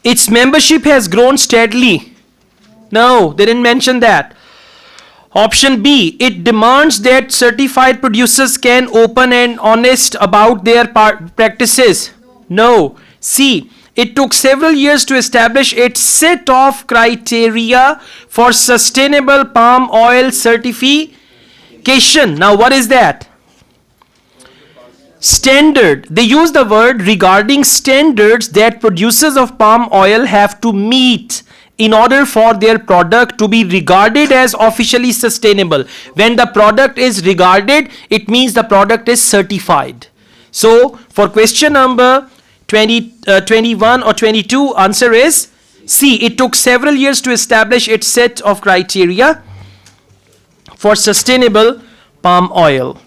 Its membership has grown steadily. No, they didn't mention that. Option B, it demands that certified producers can open and honest about their practices. No. C, it took several years to establish its set of criteria for sustainable palm oil certification. Now what is that? Standard. They use the word regarding standards that producers of palm oil have to meet in order for their product to be regarded as officially sustainable. When the product is regarded, it means the product is certified. So for question number 21 or 22, answer is C. It took several years to establish its set of criteria for sustainable palm oil.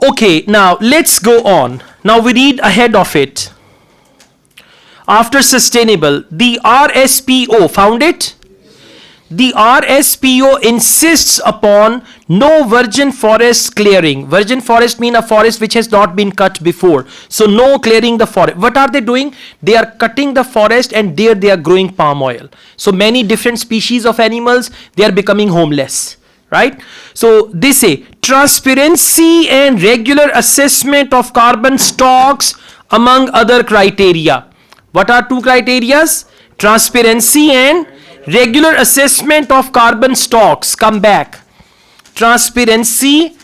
Okay, now let's go on. Now we read ahead of it. After sustainable, the RSPO, found it? The RSPO insists upon no virgin forest clearing. Virgin forest means a forest which has not been cut before. So no clearing the forest. What are they doing? They are cutting the forest and there they are growing palm oil. So many different species of animals, they are becoming homeless. Right? So they say transparency and regular assessment of carbon stocks among other criteria. What are two criterias? Transparency and regular assessment of carbon stocks. Come back. Transparency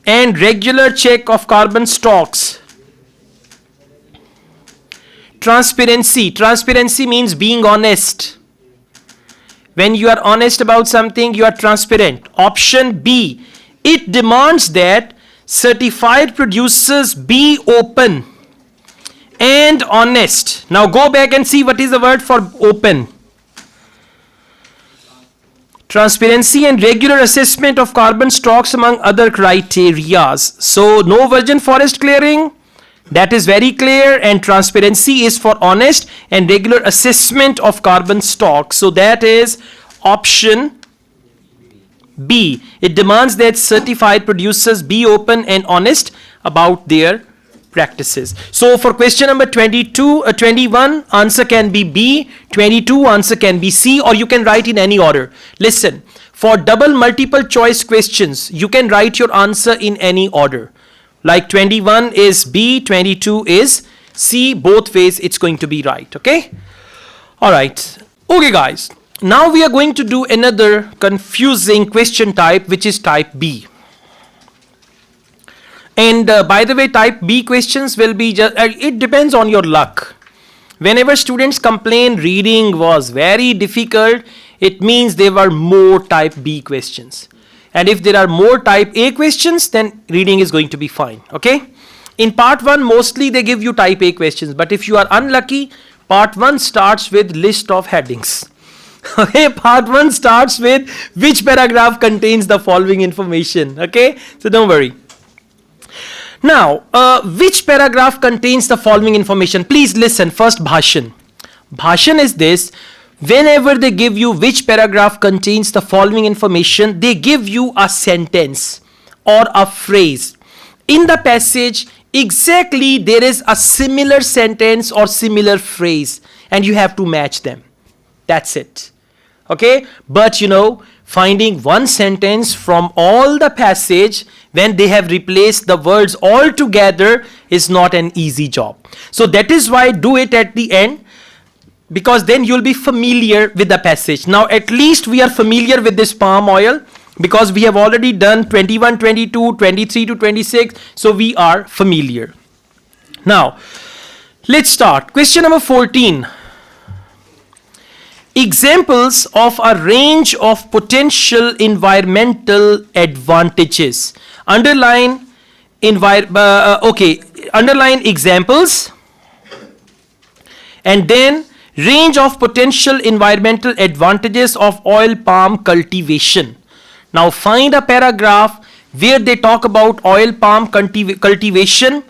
and regular check of carbon stocks. Transparency. Transparency means being honest. When you are honest about something, you are transparent. Option B. It demands that certified producers be open and honest. Now go back and see what is the word for open. Transparency and regular assessment of carbon stocks among other criteria. So no virgin forest clearing, that is very clear, and transparency is for honest and regular assessment of carbon stocks. So that is option B. It demands that certified producers be open and honest about their practices. So for question number 21, answer can be B, 22, answer can be C, or you can write in any order. Listen, for double multiple choice questions, you can write your answer in any order. Like 21 is B, 22 is C, both ways it's going to be right, okay? Alright, okay guys, now we are going to do another confusing question type, which is type B. And by the way, type B questions will be just, it depends on your luck. Whenever students complain reading was very difficult, it means there were more type B questions. And if there are more type A questions, then reading is going to be fine, okay? In part 1, mostly they give you type A questions. But if you are unlucky, part 1 starts with list of headings. Okay, part 1 starts with which paragraph contains the following information, okay? So don't worry. Now, which paragraph contains the following information? Please listen. First, bhashan. Bhashan is this. Whenever they give you which paragraph contains the following information, they give you a sentence or a phrase. In the passage, exactly there is a similar sentence or similar phrase, and you have to match them. That's it. Okay? But you know, finding one sentence from all the passage when they have replaced the words all together is not an easy job. So that is why do it at the end, because then you'll be familiar with the passage. Now at least we are familiar with this palm oil because we have already done 21, 22, 23 to 26. So we are familiar. Now let's start. Question number 14. Examples of a range of potential environmental advantages. Underline underline examples and then range of potential environmental advantages of oil palm cultivation. Now find a paragraph where they talk about oil palm cultivation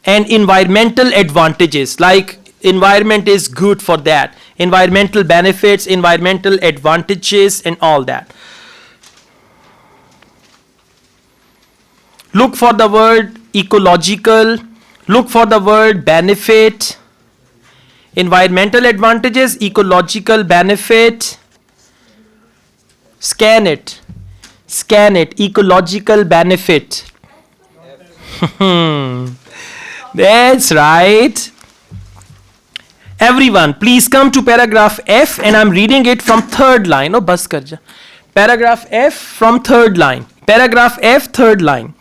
and environmental advantages, like environment is good for that, environmental benefits, environmental advantages and all that. Look for the word ecological, look for the word benefit, Environmental advantages, ecological benefit. Scan it. Scan it. Ecological benefit. That's right. Everyone, please come to paragraph F, and I'm reading it from third line. Oh, bas kar ja. Paragraph F from third line. Paragraph F, third line.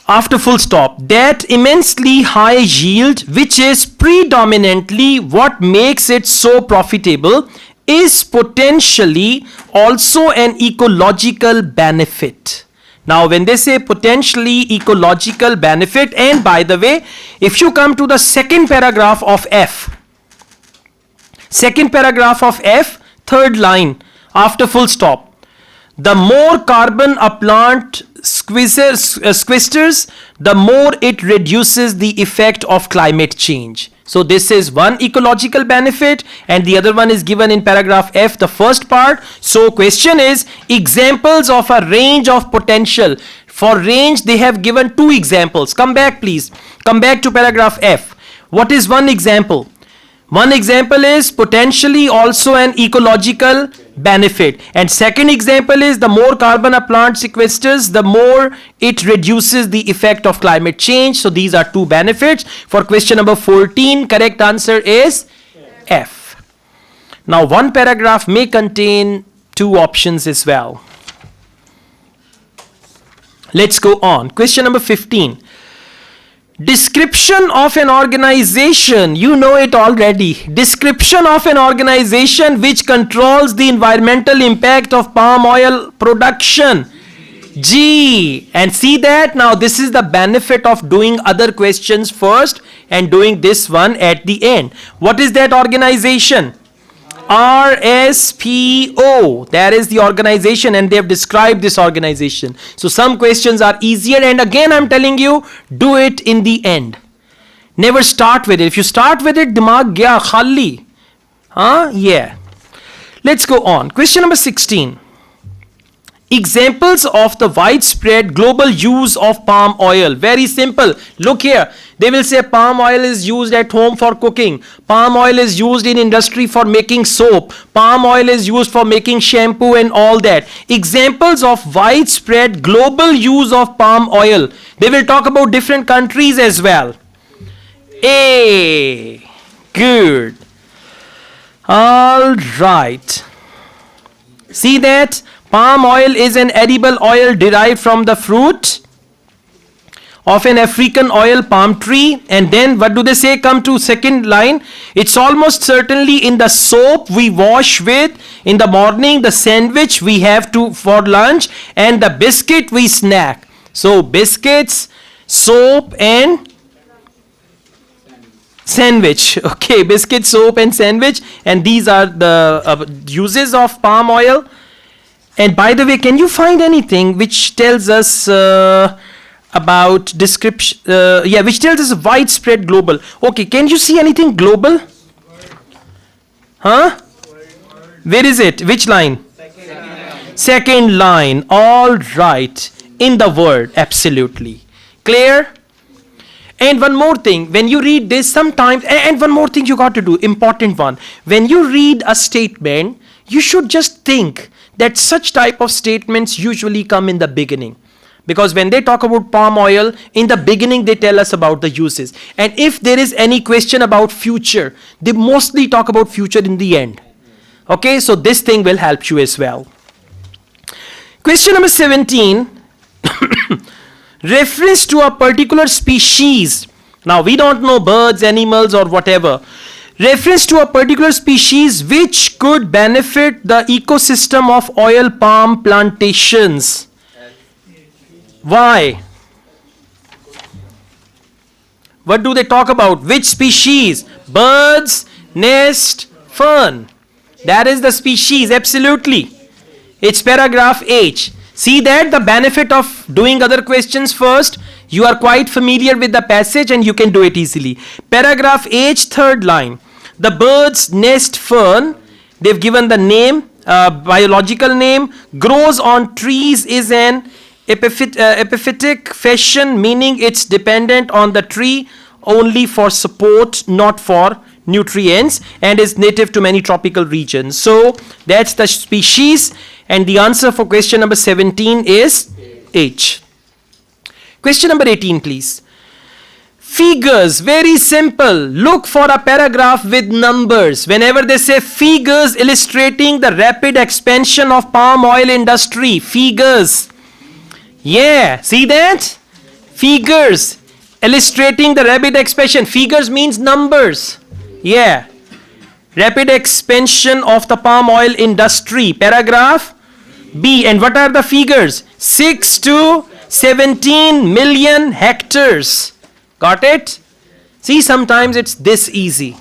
After full stop, that immensely high yield, which is predominantly what makes it so profitable, is potentially also an ecological benefit. Now, when they say potentially ecological benefit, and by the way, if you come to the second paragraph of F, second paragraph of F, third line, after full stop, the more carbon a plant sequesters, the more it reduces the effect of climate change. So this is one ecological benefit, and the other one is given in paragraph F, the first part. So question is examples of a range of potential. For range, they have given two examples. Come back, please. Come back to paragraph F. What is one example? One example is potentially also an ecological benefit. And second example is the more carbon a plant sequesters, the more it reduces the effect of climate change. So these are two benefits. For question number 14, correct answer is F. Now one paragraph may contain two options as well. Let's go on. Question number 15. Description of an organization, you know it already. Description of an organization which controls the environmental impact of palm oil production. G. And see that? Now this is the benefit of doing other questions first and doing this one at the end. What is that organization? RSPO. That is the organization, and they have described this organization. So some questions are easier, and again I'm telling you, do it in the end. Never start with it. If you start with it, dimag gaya khali. Yeah. Let's go on. Question number 16. Examples of the widespread global use of palm oil. Very simple. Look here. They will say palm oil is used at home for cooking. Palm oil is used in industry for making soap. Palm oil is used for making shampoo and all that. Examples of widespread global use of palm oil. They will talk about different countries as well. A. Good. All right. See that? Palm oil is an edible oil derived from the fruit of an African oil palm tree. And then what do they say? Come to second line. It's almost certainly in the soap we wash with in the morning, the sandwich we have to for lunch, and the biscuit we snack. So biscuits, soap, and sandwich. Okay, biscuit, soap, and sandwich. And these are the uses of palm oil. And by the way, can you find anything which tells us about description? Which tells us widespread global. Okay, can you see anything global? Huh? Where is it? Which line? Second line. All right. In the word, absolutely. Clear? And one more thing, when you read this sometimes, and one more thing you got to do, important one. When you read a statement, you should just think that such type of statements usually come in the beginning. Because when they talk about palm oil, in the beginning they tell us about the uses. And if there is any question about future, they mostly talk about future in the end. Okay, so this thing will help you as well. Question number 17. Reference to a particular species. Now we don't know birds, animals, or whatever. Reference to a particular species which could benefit the ecosystem of oil palm plantations. Why? What do they talk about? Which species? Birds, nest, fern. That is the species, absolutely. It's paragraph H. See that the benefit of doing other questions first, you are quite familiar with the passage and you can do it easily. Paragraph H, third line. The bird's nest fern, they've given the name, biological name, grows on trees, is an epiphytic fashion, meaning it's dependent on the tree only for support, not for nutrients and is native to many tropical regions. So that's the species, and the answer for question number 17 is H. Question number 18, please. Figures, very simple. Look for a paragraph with numbers. Whenever they say figures illustrating the rapid expansion of palm oil industry, figures. Yeah, see that? Figures illustrating the rapid expansion. Figures means numbers. Yeah. Rapid expansion of the palm oil industry. Paragraph B. And what are the figures? 6 to 17 million hectares. Got it? See, sometimes it's this easy.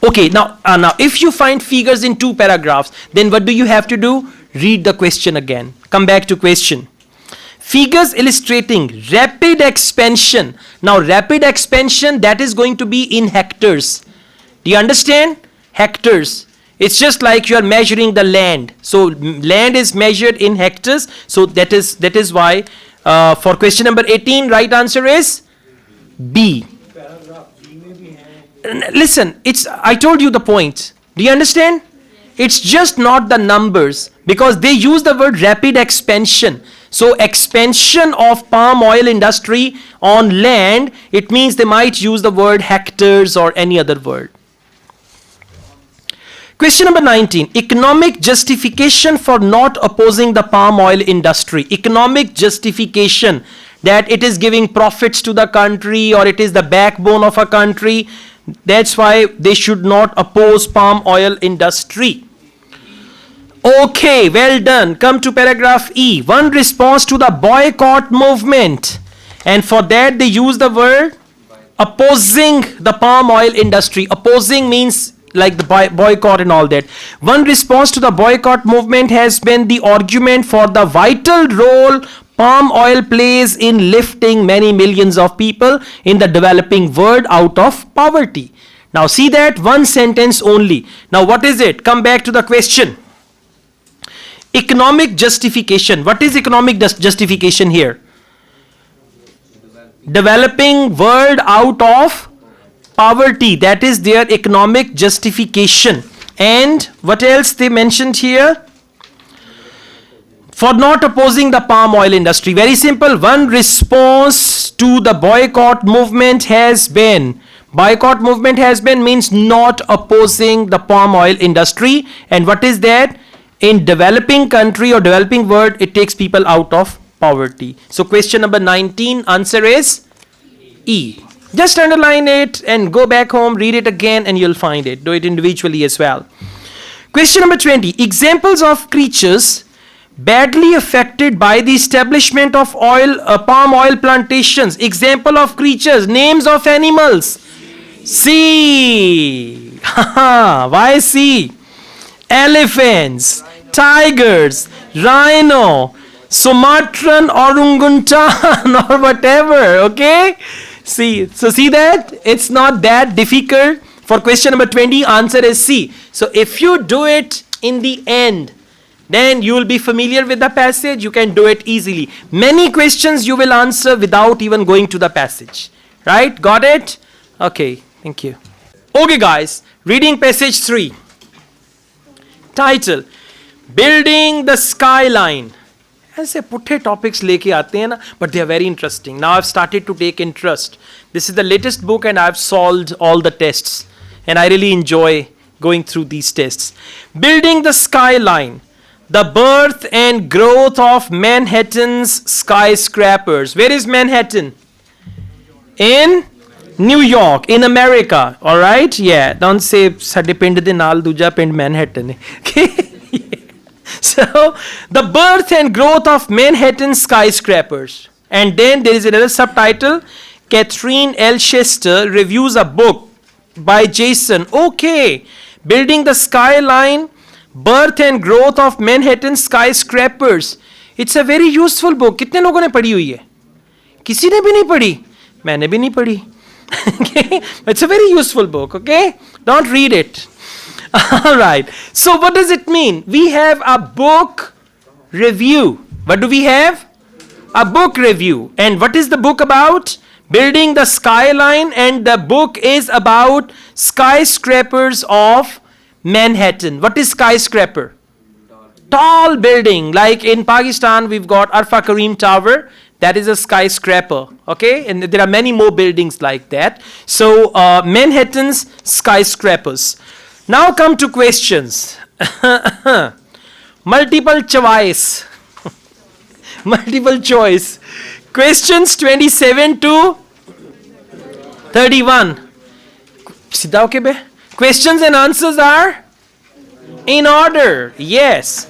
Okay, now if you find figures in 2 paragraphs, then what do you have to do? Read the question again. Come back to question. Figures illustrating rapid expansion. Now, rapid expansion, that is going to be in hectares. Do you understand? Hectares. It's just like you are measuring the land. So, land is measured in hectares. So, that is why for question number 18, right answer is B. Listen, I told you the point. Do you understand? It's just not the numbers, because they use the word rapid expansion. So expansion of palm oil industry on land, it means they might use the word hectares or any other word. Question number 19, economic justification for not opposing the palm oil industry. Economic justification, that it is giving profits to the country or it is the backbone of a country. That's why they should not oppose palm oil industry. Okay, well done. Come to paragraph E. One response to the boycott movement. And for that they use the word opposing the palm oil industry. Opposing means like the boycott and all that. One response to the boycott movement has been the argument for the vital role palm oil plays in lifting many millions of people in the developing world out of poverty. Now see that, one sentence only. Now what is it? Come back to the question. Economic justification. What is economic justification here? Developing world out of poverty. That is their economic justification. And what else they mentioned here? For not opposing the palm oil industry. Very simple. One response to the boycott movement has been. Boycott movement has been means not opposing the palm oil industry. And what is that? In developing country or developing world, it takes people out of poverty. So question number 19, answer is E. Just underline it and go back home, read it again and you'll find it. Do it individually as well. Question number 20, examples of creatures badly affected by the establishment of palm oil plantations. Example of creatures, names of animals. C. Why C? Elephants, tigers, rhino, Sumatran orangutan or whatever, okay? See, so see that? It's not that difficult. For question number 20, answer is C. So if you do it in the end, then you will be familiar with the passage. You can do it easily. Many questions you will answer without even going to the passage. Right? Got it? Okay, thank you. Okay guys, reading passage 3. Title, Building the Skyline. ऐसे पुट्ठे topics लेके आते हैं ना, but they are very interesting. Now I've started to take interest. This is the latest book and I've solved all the tests. And I really enjoy going through these tests. Building the Skyline. The birth and growth of Manhattan's skyscrapers. Where is Manhattan? In New York, in America. Alright? Yeah. Don't say, Sade pind de naal duja pind Manhattan. Okay? So, the birth and growth of Manhattan skyscrapers. And then there is another subtitle, Catherine L. Chester reviews a book by Jason. Okay, Building the Skyline, Birth and Growth of Manhattan Skyscrapers. It's a very useful book. कितने लोगों ने पढ़ी हुई है? किसी ने भी नहीं पढ़ी? मैंने भी नहीं पढ़ी. Okay, it's a very useful book. Okay, don't read it. All right. So what does it mean? We have a book review. What do we have? A book review. And what is the book about? Building the Skyline, and the book is about skyscrapers of Manhattan. What is skyscraper? Tall building. Like in Pakistan, we've got Arfa Karim Tower. That is a skyscraper. Okay, and there are many more buildings like that. So Manhattan's skyscrapers. Now come to questions. Multiple choice. Multiple choice. Questions 27 to 31. Sidha okay be? Questions and answers are in order. Yes.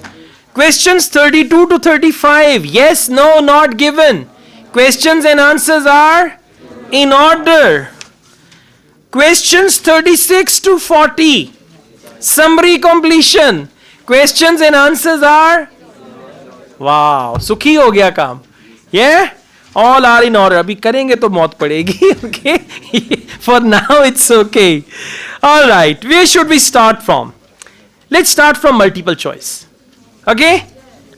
Questions 32 to 35. Yes, no, not given. Questions and answers are in order. Questions 36 to 40. Summary completion. Questions and answers are. Wow. Sukhi ho gaya kaam. Yeah? All are in order. Abhi karenge to maut padegi. Okay? For now it's okay. All right. Where should we start from? Let's start from multiple choice. Okay?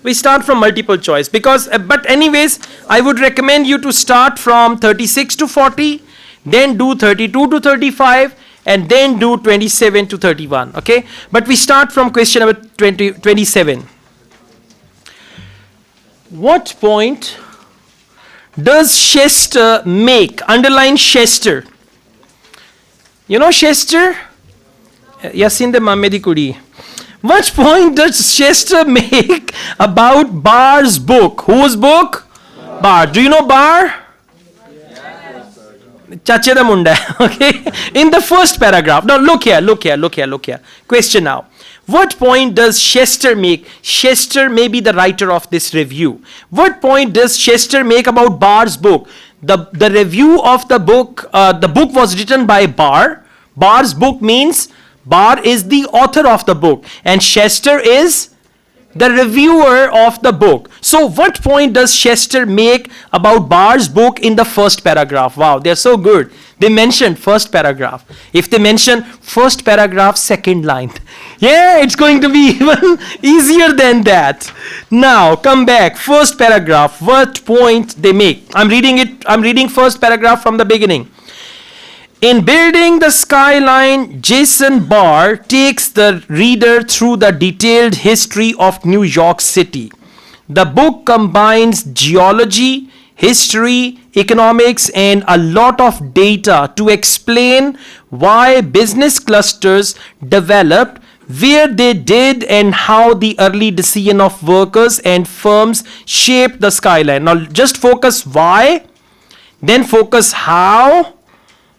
We start from multiple choice because, but anyways, I would recommend you to start from 36 to 40, then do 32 to 35, and then do 27 to 31. Okay? But we start from question number 27. What point does Chester make? Underline Chester. You know Chester? Yasin de Mamedi Kudi. What point does Chester make about Barr's book? Whose book? Barr. Do you know Barr? Chache da munda. Okay. In the first paragraph. Now look here. Question now. What point does Chester make? Chester may be the writer of this review. What point does Chester make about Barr's book? The review of the book was written by Barr. Barr's book means Barr is the author of the book and Chester is the reviewer of the book. So what point does Chester make about Barr's book in the first paragraph? Wow, they're so good. They mentioned first paragraph. If they mention first paragraph, second line. Yeah, it's going to be even easier than that. Now, come back. First paragraph. What point they make? I'm reading first paragraph from the beginning. In Building the Skyline, Jason Barr takes the reader through the detailed history of New York City. The book combines geology, history, economics, and a lot of data to explain why business clusters developed, where they did, and how the early decision of workers and firms shaped the skyline. Now just focus why, then focus how.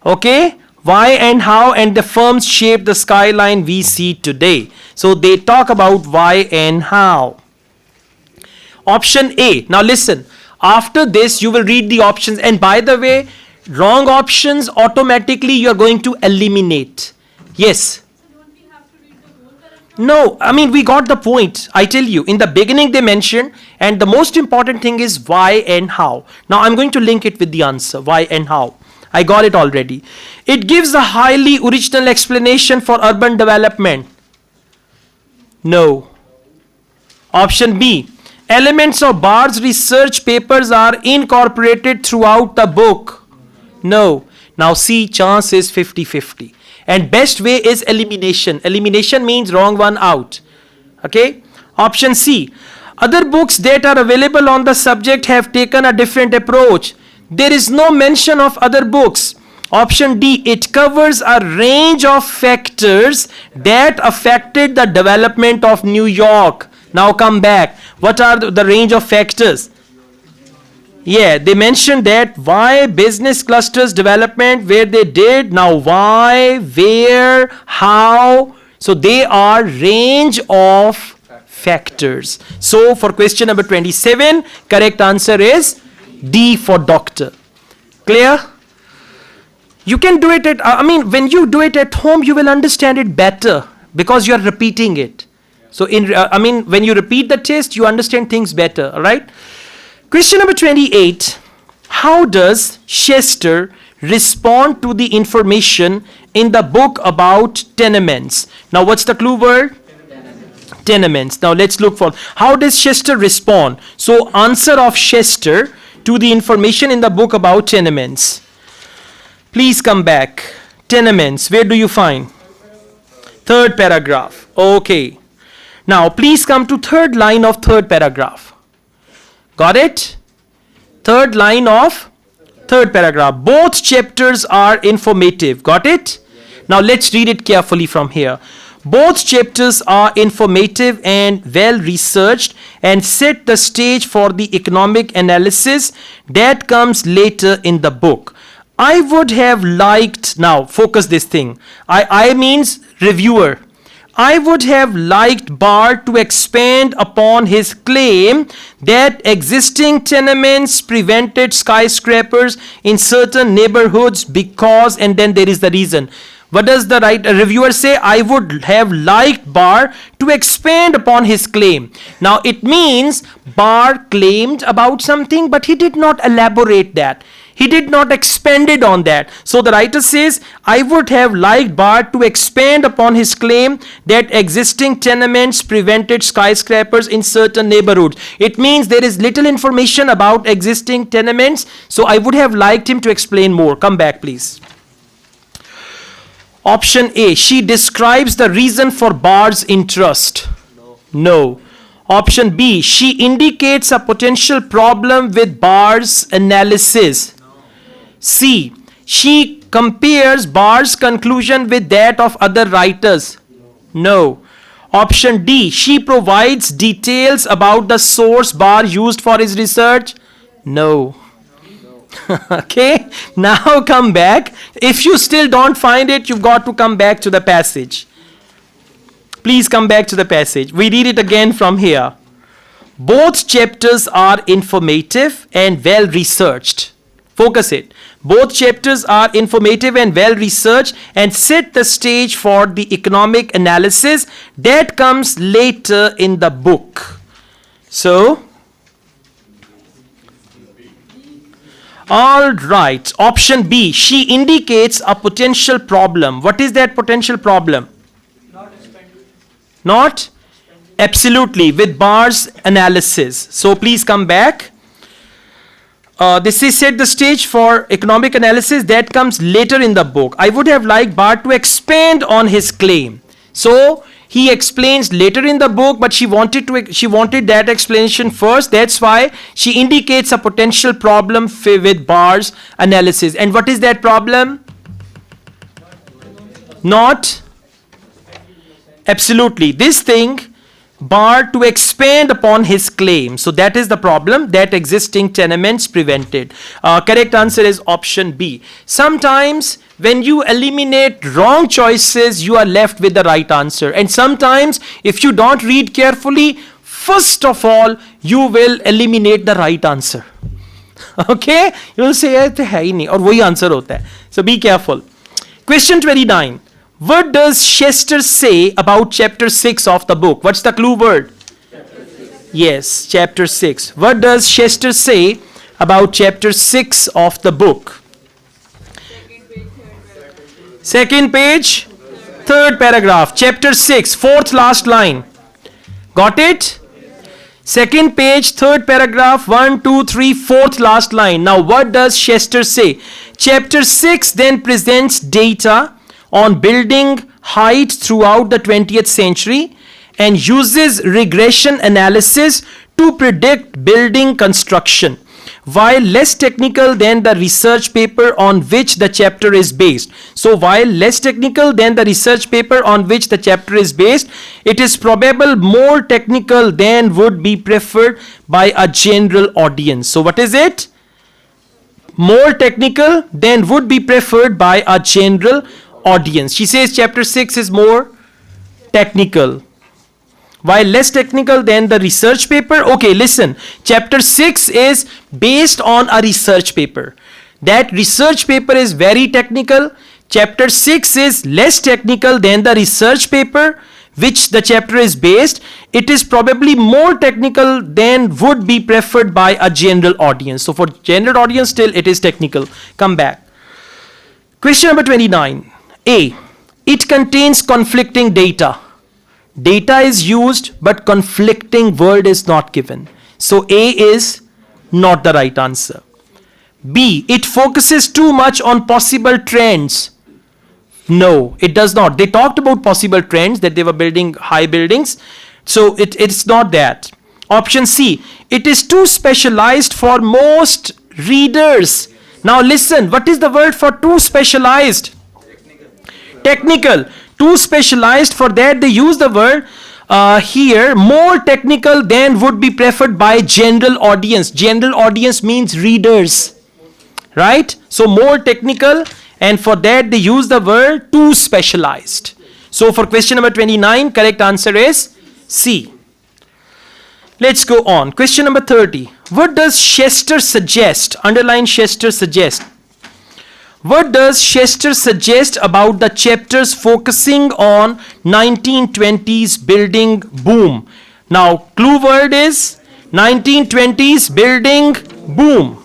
Okay, why and how, and the firms shape the skyline we see today. So they talk about why and how. Option A. Now listen, after this you will read the options, and by the way, wrong options automatically you are going to eliminate. Yes. No, I mean we got the point. I tell you, in the beginning they mentioned, and the most important thing is why and how. Now I'm going to link it with the answer, why and how. I got it already. It gives a highly original explanation for urban development. No. Option B. Elements of Barr's research papers are incorporated throughout the book. No. Now C, chance is 50-50. And best way is elimination. Elimination means wrong one out. Okay. Option C. Other books that are available on the subject have taken a different approach. There is no mention of other books. Option D, it covers a range of factors that affected the development of New York. Now come back. What are the range of factors? Yeah, they mentioned that why business clusters development, where they did. Now why, where, how. So they are range of factors. So for question number 27, correct answer is D for doctor. Clear? You can do it when you do it at home, you will understand it better because you are repeating it. So when you repeat the test, you understand things better, all right? Question number 28. How does Chester respond to the information in the book about tenements? Now, what's the clue word? Tenements. Now, let's look for how does Chester respond? So, answer of Chester to the information in the book about tenements. Please come back. Tenements, where do you find? Third paragraph. Okay. Now, please come to third line of third paragraph. Got it? Third line of third paragraph. Both chapters are informative. Got it? Now, let's read it carefully from here. Both chapters are informative and well researched and set the stage for the economic analysis that comes later in the book. I would have liked, now focus this thing, I means reviewer. I would have liked Barr to expand upon his claim that existing tenements prevented skyscrapers in certain neighborhoods because, and then there is the reason. What does the reviewer say? I would have liked Barr to expand upon his claim. Now it means Barr claimed about something, but he did not elaborate that. He did not expand it on that. So the writer says, I would have liked Barr to expand upon his claim that existing tenements prevented skyscrapers in certain neighborhoods. It means there is little information about existing tenements. So I would have liked him to explain more. Come back, please. Option A, she describes the reason for Barr's interest. No. Option B, she indicates a potential problem with Barr's analysis. C, she compares Barr's conclusion with that of other writers. No. Option D, she provides details about the source Barr used for his research. No. Okay, now come back. If you still don't find it, you've got to come back to the passage. Please come back to the passage. We read it again from here. Both chapters are informative and well researched. Focus it. Both chapters are informative and well researched and set the stage for the economic analysis that comes later in the book. So, all right, option B, she indicates a potential problem. What is that potential problem? Not? Absolutely, with Barr's analysis. So please come back. This is set the stage for economic analysis that comes later in the book. I would have liked Barr to expand on his claim. So he explains later in the book, but she wanted that explanation first. That's why she indicates a potential problem with Barr's analysis. And what is that problem? Not? Absolutely. This thing, Barr to expand upon his claim. So that is the problem that existing tenements prevented. Correct answer is option B. Sometimes when you eliminate wrong choices, you are left with the right answer. And sometimes if you don't read carefully, first of all, you will eliminate the right answer. Okay? You will say, "Ye to hai hi nahi," aur wahi answer hota hai. So be careful. Question 29. What does Chester say about chapter 6 of the book? What's the clue word? Yes, chapter 6. What does Chester say about chapter 6 of the book? Second page, third paragraph. Chapter 6, fourth last line. Got it? Second page, third paragraph, 1, 2, 3, fourth last line. Now what does Chester say? Chapter 6 then presents data on building height throughout the 20th century and uses regression analysis to predict building construction, while less technical than the research paper on which the chapter is based. So while less technical than the research paper on which the chapter is based, it is probable more technical than would be preferred by a general audience. So what is it? More technical than would be preferred by a general audience. She says chapter 6 is more technical, while less technical than the research paper. Okay, listen. Chapter 6 is based on a research paper. That research paper is very technical. Chapter 6 is less technical than the research paper which the chapter is based. It is probably more technical than would be preferred by a general audience. So for general audience, still it is technical. Come back. Question number 29. A, it contains conflicting data. Data is used, but conflicting word is not given. So A is not the right answer. B, it focuses too much on possible trends. No, it does not. They talked about possible trends, that they were building high buildings. So it's not that. Option C, it is too specialized for most readers. Now listen, what is the word for too specialized? Technical. Too specialized, for that they use the word here, more technical than would be preferred by general audience. General audience means readers, right? So more technical, and for that they use the word too specialized. So for question number 29, correct answer is C. Let's go on. Question number 30. What does Chester suggest? Underline Chester suggest. What does Chester suggest about the chapters focusing on 1920s building boom? Now, clue word is 1920s building boom.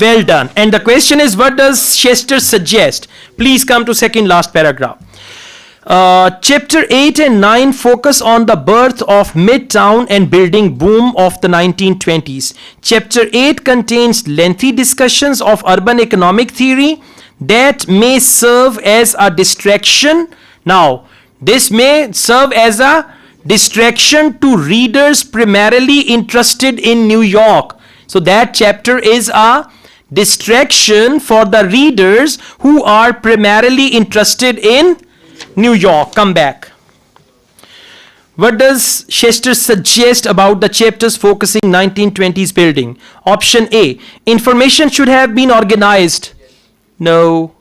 Well done. And the question is, what does Chester suggest? Please come to second last paragraph. Chapter 8 and 9 focus on the birth of Midtown and building boom of the 1920s. Chapter 8 contains lengthy discussions of urban economic theory that may serve as a distraction. Now, this may serve as a distraction to readers primarily interested in New York. So that chapter is a distraction for the readers who are primarily interested in New York. Come back. What does Chester suggest about the chapters focusing 1920s building? Option A, information should have been organized. No.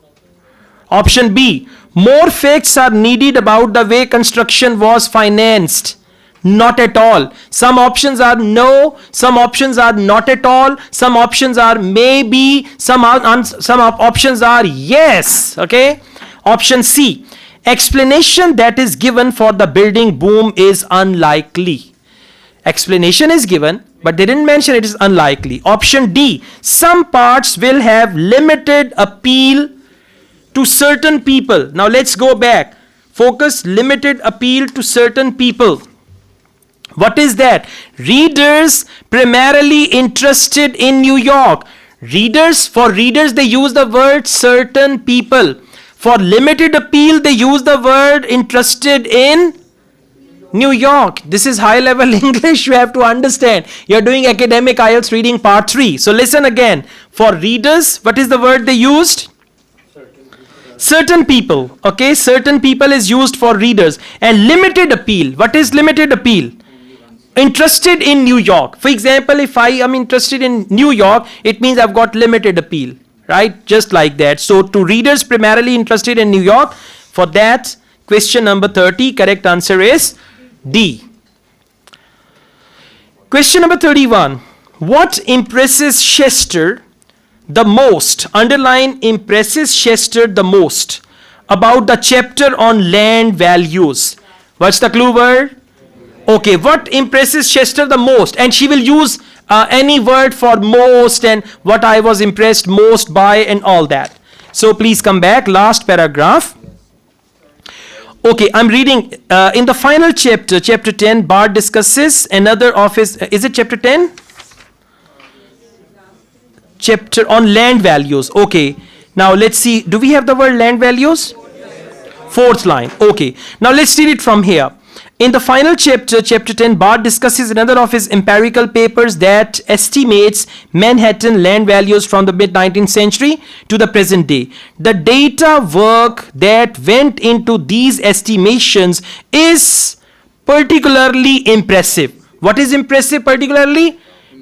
Option B, more facts are needed about the way construction was financed. Not at all. Some options are no, some options are not at all, some options are maybe, some options are yes. Okay. Option C, explanation that is given for the building boom is unlikely. Explanation is given, but they didn't mention it is unlikely. Option D, some parts will have limited appeal to certain people. Now let's go back. Focus, limited appeal to certain people. What is that? Readers primarily interested in New York. Readers, for readers they use the word certain people. For limited appeal, they use the word interested in New York. This is high level English, you have to understand. You're doing academic IELTS reading part 3. So listen again. For readers, what is the word they used? Certain people. Okay, certain people is used for readers. And limited appeal. What is limited appeal? Interested in New York. For example, if I am interested in New York, it means I've got limited appeal. Right? Just like that. So to readers primarily interested in New York, for that question number 30, correct answer is D. Question number 31. What impresses Chester the most? Underline impresses Chester the most about the chapter on land values. What's the clue word? Okay, what impresses Chester the most? And she will use any word for most and what I was impressed most by and all that. So please come back. Last paragraph. Okay, I'm reading in the final chapter, chapter 10, Bart discusses another of his, is it chapter 10? Chapter on land values. Okay, now let's see. Do we have the word land values? Fourth line. Okay, now let's read it from here. In the final chapter, chapter 10, Bart discusses another of his empirical papers that estimates Manhattan land values from the mid-19th century to the present day. The data work that went into these estimations is particularly impressive. What is impressive particularly?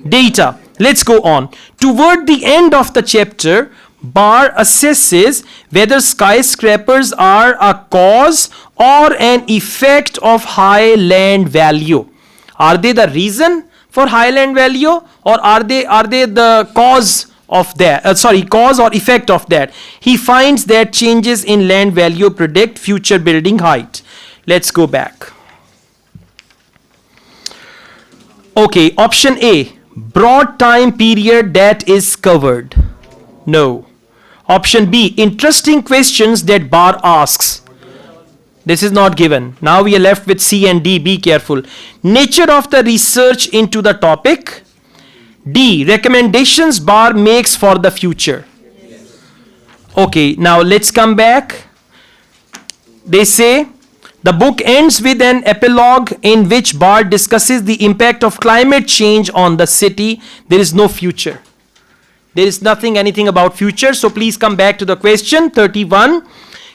Data. Let's go on. Toward the end of the chapter, Bart assesses whether skyscrapers are a cause or an effect of high land value. Are they the reason for high land value, or are they the cause of that? Cause or effect of that? He finds that changes in land value predict future building height. Let's go back. Okay, option A, broad time period that is covered. No. Option B, interesting questions that Bart asks. This is not given. Now we are left with C and D. Be careful. Nature of the research into the topic. D. Recommendations bar makes for the future. Okay, now let's come back. They say the book ends with an epilogue in which Bar discusses the impact of climate change on the city. There is no future. There is anything about future. So please come back to the question 31.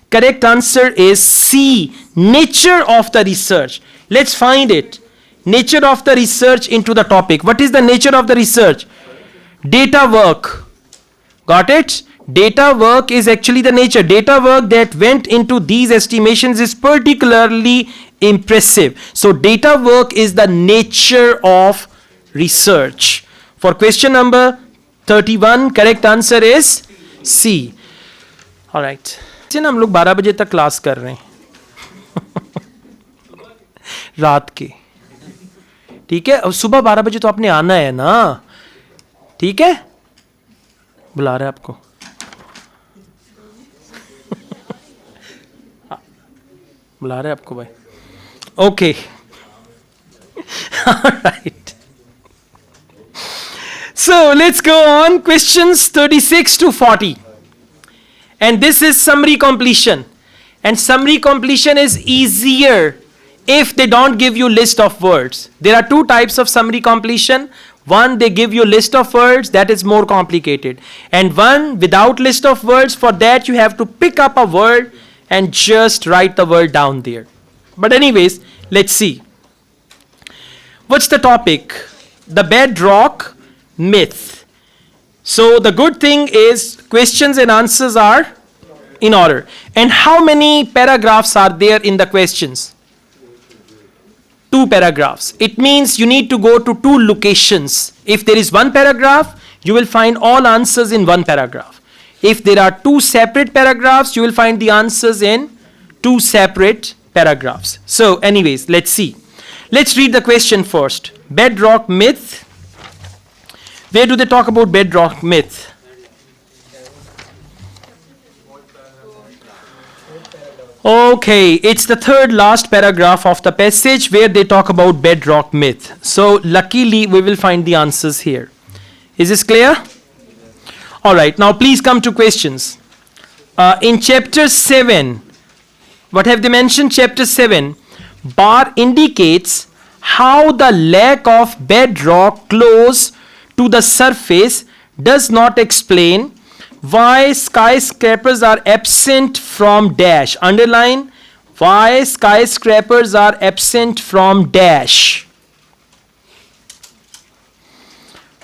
Correct answer is C. Nature of the research. Let's find it. Nature of the research into the topic. What is the nature of the research? Data work. Got it? Data work is actually the nature. Data work that went into these estimations is particularly impressive. So data work is the nature of research. For question number 31, correct answer is C. Alright. हम लोग 12 बजे तक class कर रहे हैं रात के. ठीक है, अब सुबह 12 बजे तो आपने आना है ना. ठीक है, बुला रहे आपको. बुला रहे आपको भाई. Okay, alright. So let's go on. Questions 36 to 40. And this is summary completion. And summary completion is easier if they don't give you list of words. There are two types of summary completion. One, they give you list of words, that is more complicated. And one without list of words, for that you have to pick up a word and just write the word down there. But anyways, let's see. What's the topic? The bedrock myth. So the good thing is questions and answers are in order. And how many paragraphs are there in the questions? 2 paragraphs. It means you need to go to 2 locations. If there is 1 paragraph, you will find all answers in 1 paragraph. If there are 2 separate paragraphs, you will find the answers in 2 separate paragraphs. So anyways, let's see. Let's read the question first. Bedrock myth. Where do they talk about bedrock myth? Okay, it's the third last paragraph of the passage where they talk about bedrock myth. So luckily we will find the answers here. Is this clear? Alright, now please come to questions. In chapter 7, what have they mentioned? Chapter 7, Bar indicates how the lack of bedrock close to the surface does not explain why skyscrapers are absent from dash. Underline, why skyscrapers are absent from dash.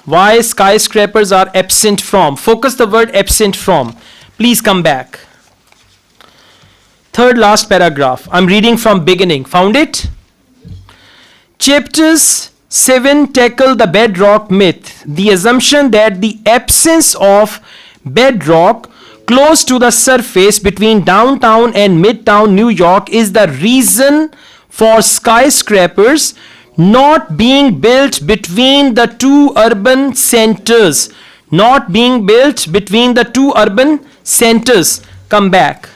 Why skyscrapers are absent from. Focus the word absent from. Please come back. Third last paragraph. I'm reading from beginning. Found it? Chapters 7 tackle the bedrock myth, the assumption that the absence of bedrock close to the surface between downtown and midtown New York is the reason for skyscrapers not being built between the 2 urban centers. Not being built between the 2 urban centers. Come back.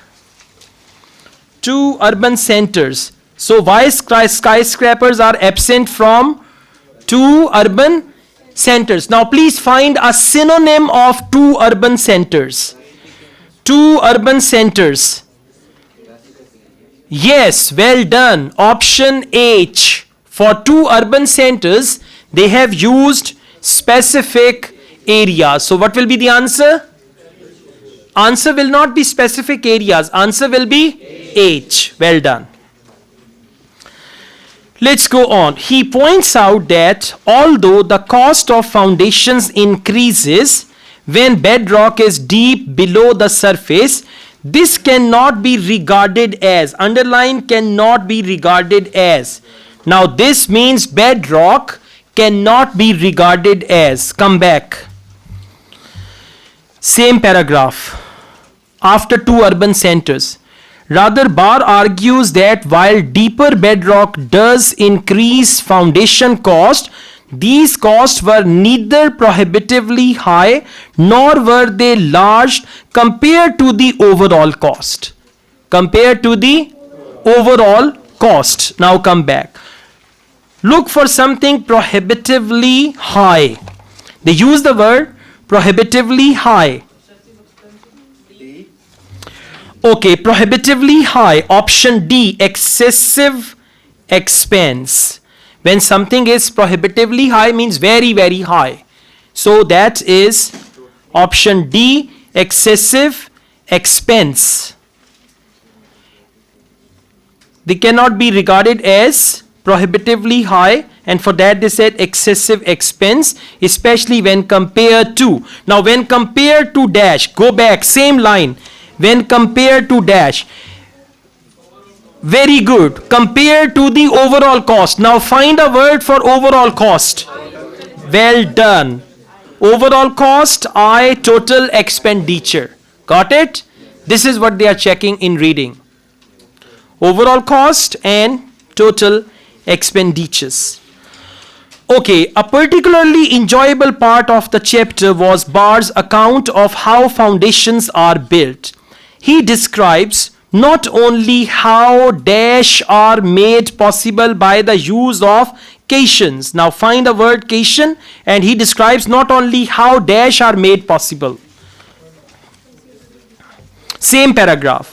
2 urban centers. So why skyscrapers are absent from 2 urban centers? Now please find a synonym of 2 urban centers. 2 urban centers. Yes, well done. Option H. For 2 urban centers, they have used specific areas. So what will be the answer? Answer will not be specific areas. Answer will be H. Well done. Let's go on. He points out that although the cost of foundations increases when bedrock is deep below the surface, this cannot be regarded as. Underline, cannot be regarded as. Now this means bedrock cannot be regarded as. Come back. Same paragraph. After 2 urban centers. Rather, Bar argues that while deeper bedrock does increase foundation cost, these costs were neither prohibitively high nor were they large compared to the overall cost. Compared to the overall cost. Now come back. Look for something prohibitively high. They use the word prohibitively high. Okay, prohibitively high. Option D, excessive expense. When something is prohibitively high means very, very high. So that is option D, excessive expense. They cannot be regarded as prohibitively high, and for that they said excessive expense, especially when compared to. Now when compared to dash, go back, same line. When compared to dash, very good. Compared to the overall cost. Now find a word for overall cost. Well done. Overall cost, I, total expenditure. Got it? This is what they are checking in reading. Overall cost and total expenditures. Okay, a particularly enjoyable part of the chapter was Barr's account of how foundations are built. He describes not only how dash are made possible by the use of cations. Now find the word cation, and he describes not only how dash are made possible. Same paragraph.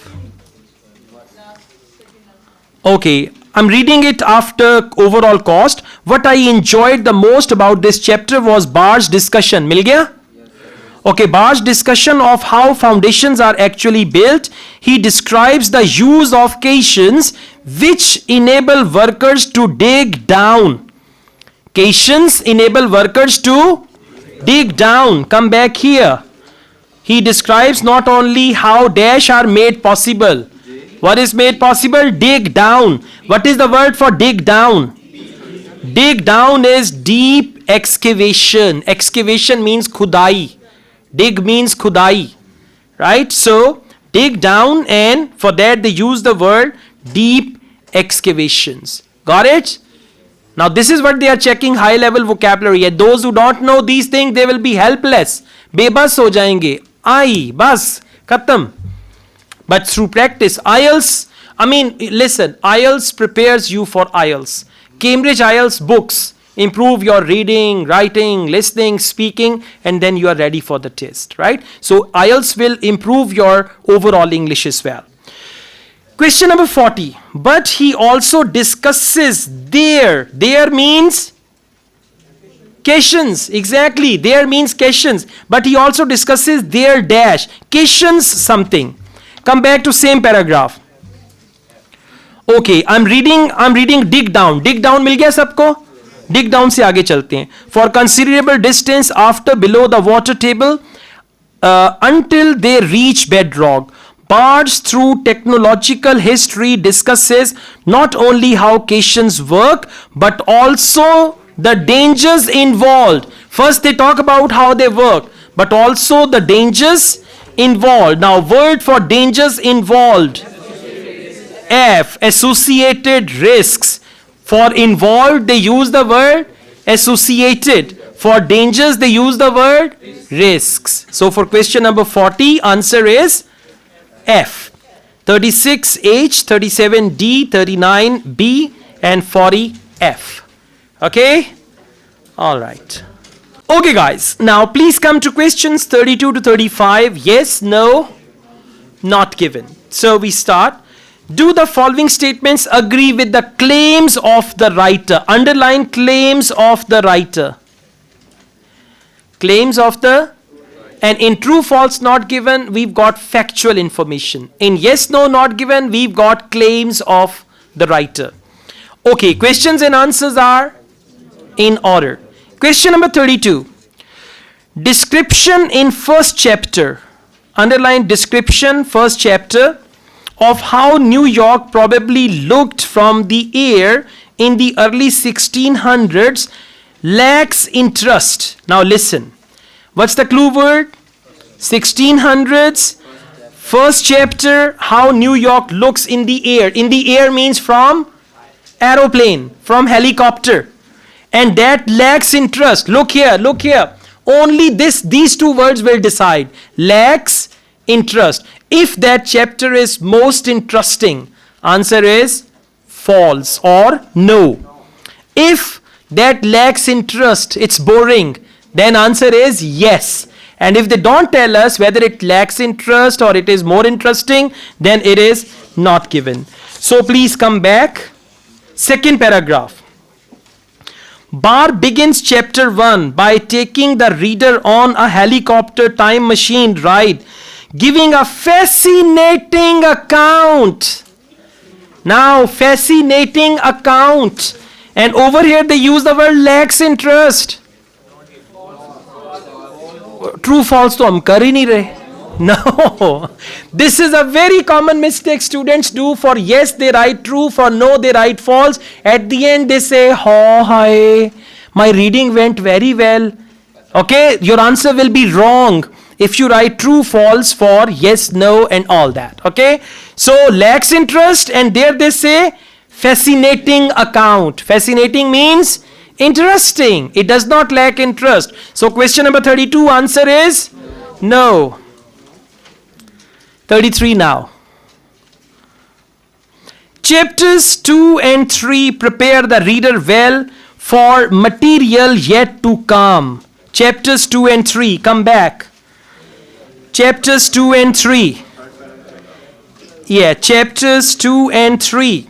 Okay, I'm reading it after overall cost. What I enjoyed the most about this chapter was Barr's discussion. Mil gaya? Okay, Barr's discussion of how foundations are actually built. He describes the use of cations which enable workers to dig down. Cations enable workers to dig down. Come back here. He describes not only how dash are made possible. What is made possible? Dig down. What is the word for dig down? Dig down is deep excavation. Excavation means khudai. Dig means khudai. Right? So, dig down, and for that they use the word deep excavations. Got it? Now this is what they are checking, high level vocabulary. And those who don't know these things, they will be helpless. Bebas ho jayenge. Bas. Khatam. But through practice, IELTS, listen, IELTS prepares you for IELTS. Cambridge IELTS books improve your reading, writing, listening, speaking, and then you are ready for the test, right? So IELTS will improve your overall English as well. Question number 40. But he also discusses there. There means cations. Exactly. There means cations. But he also discusses their dash. Cations something. Come back to same paragraph. Okay, I'm reading dig down. Dig down मिल गया सबको? Dig down से आगे चलते हैं. For considerable distance after below the water table until they reach bedrock. Barr's through technological history discusses not only how cations work but also the dangers involved. First they talk about how they work, but also the dangers involved. Now word for dangers involved. F, associated risks. For involved they use the word associated. For dangers they use the word risks. So for question number 40, answer is F. 36H, 37D, 39B, and 40F. Okay? Alright. Okay guys, now please come to questions 32 to 35. Yes, no, not given. So we start. Do the following statements agree with the claims of the writer? Underline claims of the writer. Claims of the, and in true, false, not given, we've got factual information. In yes, no, not given, we've got claims of the writer. Okay, questions and answers are in order. Question number 32. Description in first chapter. Underline description, first chapter, of how New York probably looked from the air in the early 1600s lacks interest. Now listen. What's the clue word? 1600s. First chapter, how New York looks in the air. In the air means from aeroplane, from helicopter. And that lacks interest. Look here, look here. Only these two words will decide. Lacks interest. If that chapter is most interesting, answer is false or no. If that lacks interest, it's boring, then answer is yes. And if they don't tell us whether it lacks interest or it is more interesting, then it is not given. So please come back. Second paragraph. Barr begins chapter 1 by taking the reader on a helicopter time machine ride, giving a fascinating account. Now, fascinating account. And over here they use the word lacks interest. True, false तो हम कर ही नहीं रहे. No. This is a very common mistake students do. For yes they write true, for no they write false. At the end they say, oh hi, my reading went very well. Okay, your answer will be wrong if you write true, false for yes, no and all that. Okay, so lacks interest, and there they say fascinating account. Fascinating means interesting. It does not lack interest. So question number 32 answer is no. 33 now. Chapters 2 and 3 prepare the reader well for material yet to come. Chapters 2 and 3, come back. Chapters 2 and 3. Yeah, chapters 2 and 3.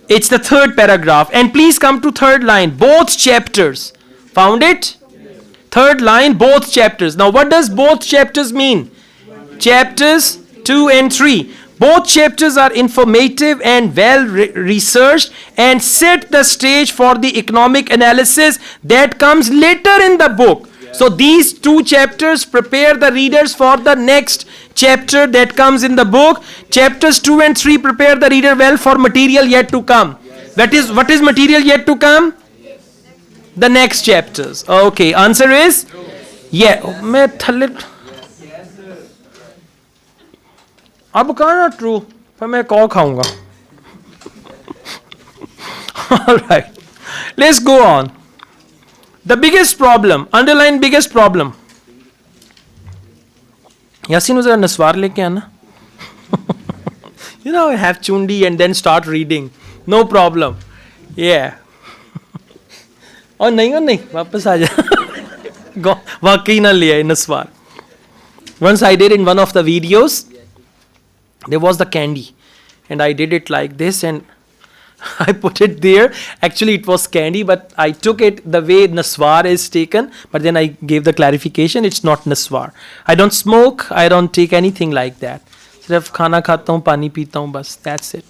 It's the third paragraph. And please come to third line. Both chapters. Found it? Third line, both chapters. Now what does both chapters mean? Chapters 2 and 3. Both chapters are informative and well researched and set the stage for the economic analysis that comes later in the book. So these two chapters prepare the readers for the next chapter that comes in the book. Chapters 2 and 3 prepare the reader well for material yet to come. What is material yet to come? The next chapters. Okay, answer is yeah. मैं थल्ले अब कहाँ ना true, पर मैं कौ खाऊंगा. All right, let's go on. The biggest problem, underline biggest problem. Yasin was a naswar leke aana. You know, have chundi and then start reading. No problem. Yeah. और नहीं वापस आ जा. वाकई ना लिया naswar. Once I did in one of the videos, there was the candy and I did it like this and I put it there. Actually it was candy, but I took it the way naswar is taken, but then I gave the clarification it's not naswar. I don't smoke, I don't take anything like that. सिर्फ खाना खाता हूँ, पानी पीता हूँ, बस. That's it.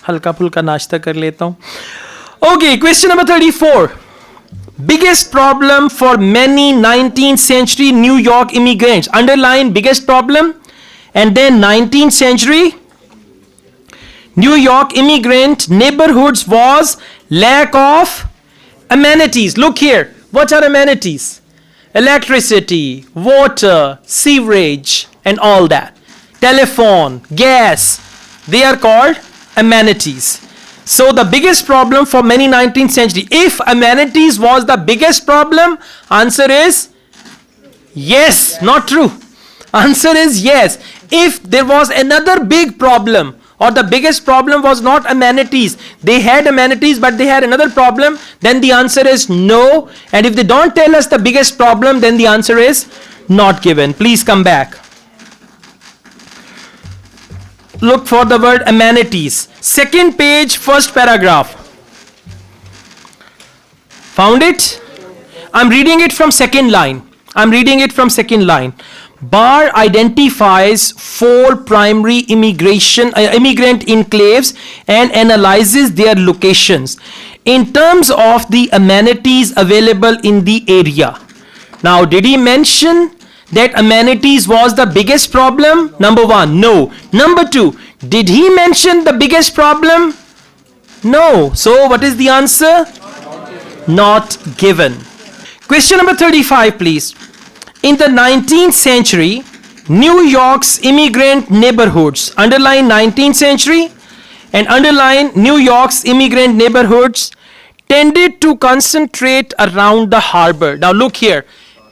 हल्का फुल्का नाश्ता कर लेता हूँ. Okay, question number 34. Biggest problem for many 19th century New York immigrants. Underline biggest problem and then 19th century New York immigrant neighborhoods was lack of amenities. Look here. What are amenities? Electricity, water, sewerage, and all that. Telephone, gas. They are called amenities. So the biggest problem for many 19th century. If amenities was the biggest problem, answer is yes. Not true. Answer is yes. If there was another big problem, or the biggest problem was not amenities, they had amenities but they had another problem, then the answer is no. And if they don't tell us the biggest problem, then the answer is not given. Please come back. Look for the word amenities. Second page, first paragraph. Found it? I'm reading it from second line. Barr identifies 4 primary immigrant enclaves and analyzes their locations in terms of the amenities available in the area. Now, did he mention that amenities was the biggest problem? Number 1, no. Number 2, did he mention the biggest problem? No. So, what is the answer? Not given. Question number 35, please. In the 19th century, New York's immigrant neighborhoods, underline 19th century and underline New York's immigrant neighborhoods, tended to concentrate around the harbor. Now look here,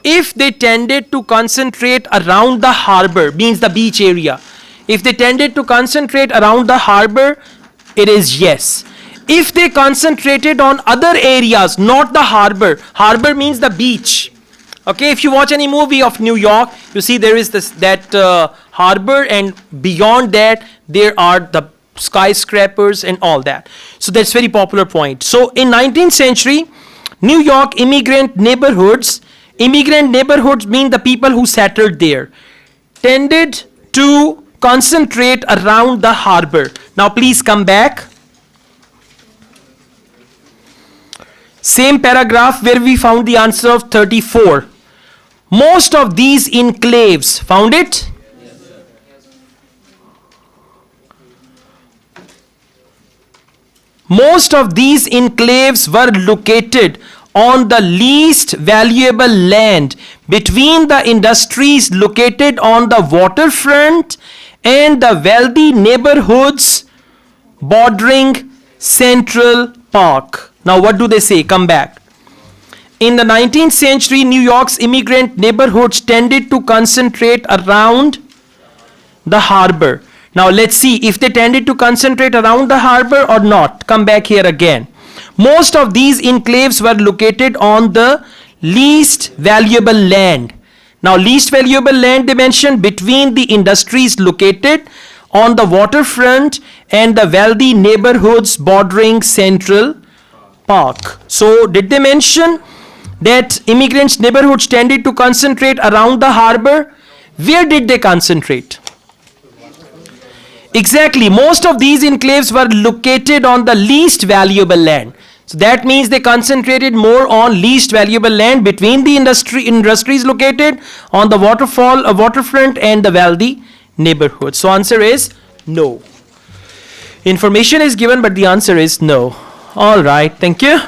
if they tended to concentrate around the harbor, means the beach area. If they tended to concentrate around the harbor, it is yes. If they concentrated on other areas, not the harbor. Harbor means the beach. Okay, if you watch any movie of New York, you see there is that harbor, and beyond that there are the skyscrapers and all that. So that's very popular point. So in 19th century, New York immigrant neighborhoods mean the people who settled there, tended to concentrate around the harbor. Now please come back. Same paragraph where we found the answer of 34. Most of these enclaves, found it? Most of these enclaves were located on the least valuable land between the industries located on the waterfront and the wealthy neighborhoods bordering Central Park. Now what do they say? Come back. In the 19th century, New York's immigrant neighborhoods tended to concentrate around the harbor. Now let's see if they tended to concentrate around the harbor or not. Come back here again. Most of these enclaves were located on the least valuable land. Now least valuable land they mentioned between the industries located on the waterfront and the wealthy neighborhoods bordering Central Park. So did they mention that immigrants' neighborhoods tended to concentrate around the harbor? Where did they concentrate? Exactly, most of these enclaves were located on the least valuable land. So that means they concentrated more on least valuable land between the industries located on the waterfront and the wealthy neighborhoods. So answer is no. Information is given, but the answer is no. All right, thank you.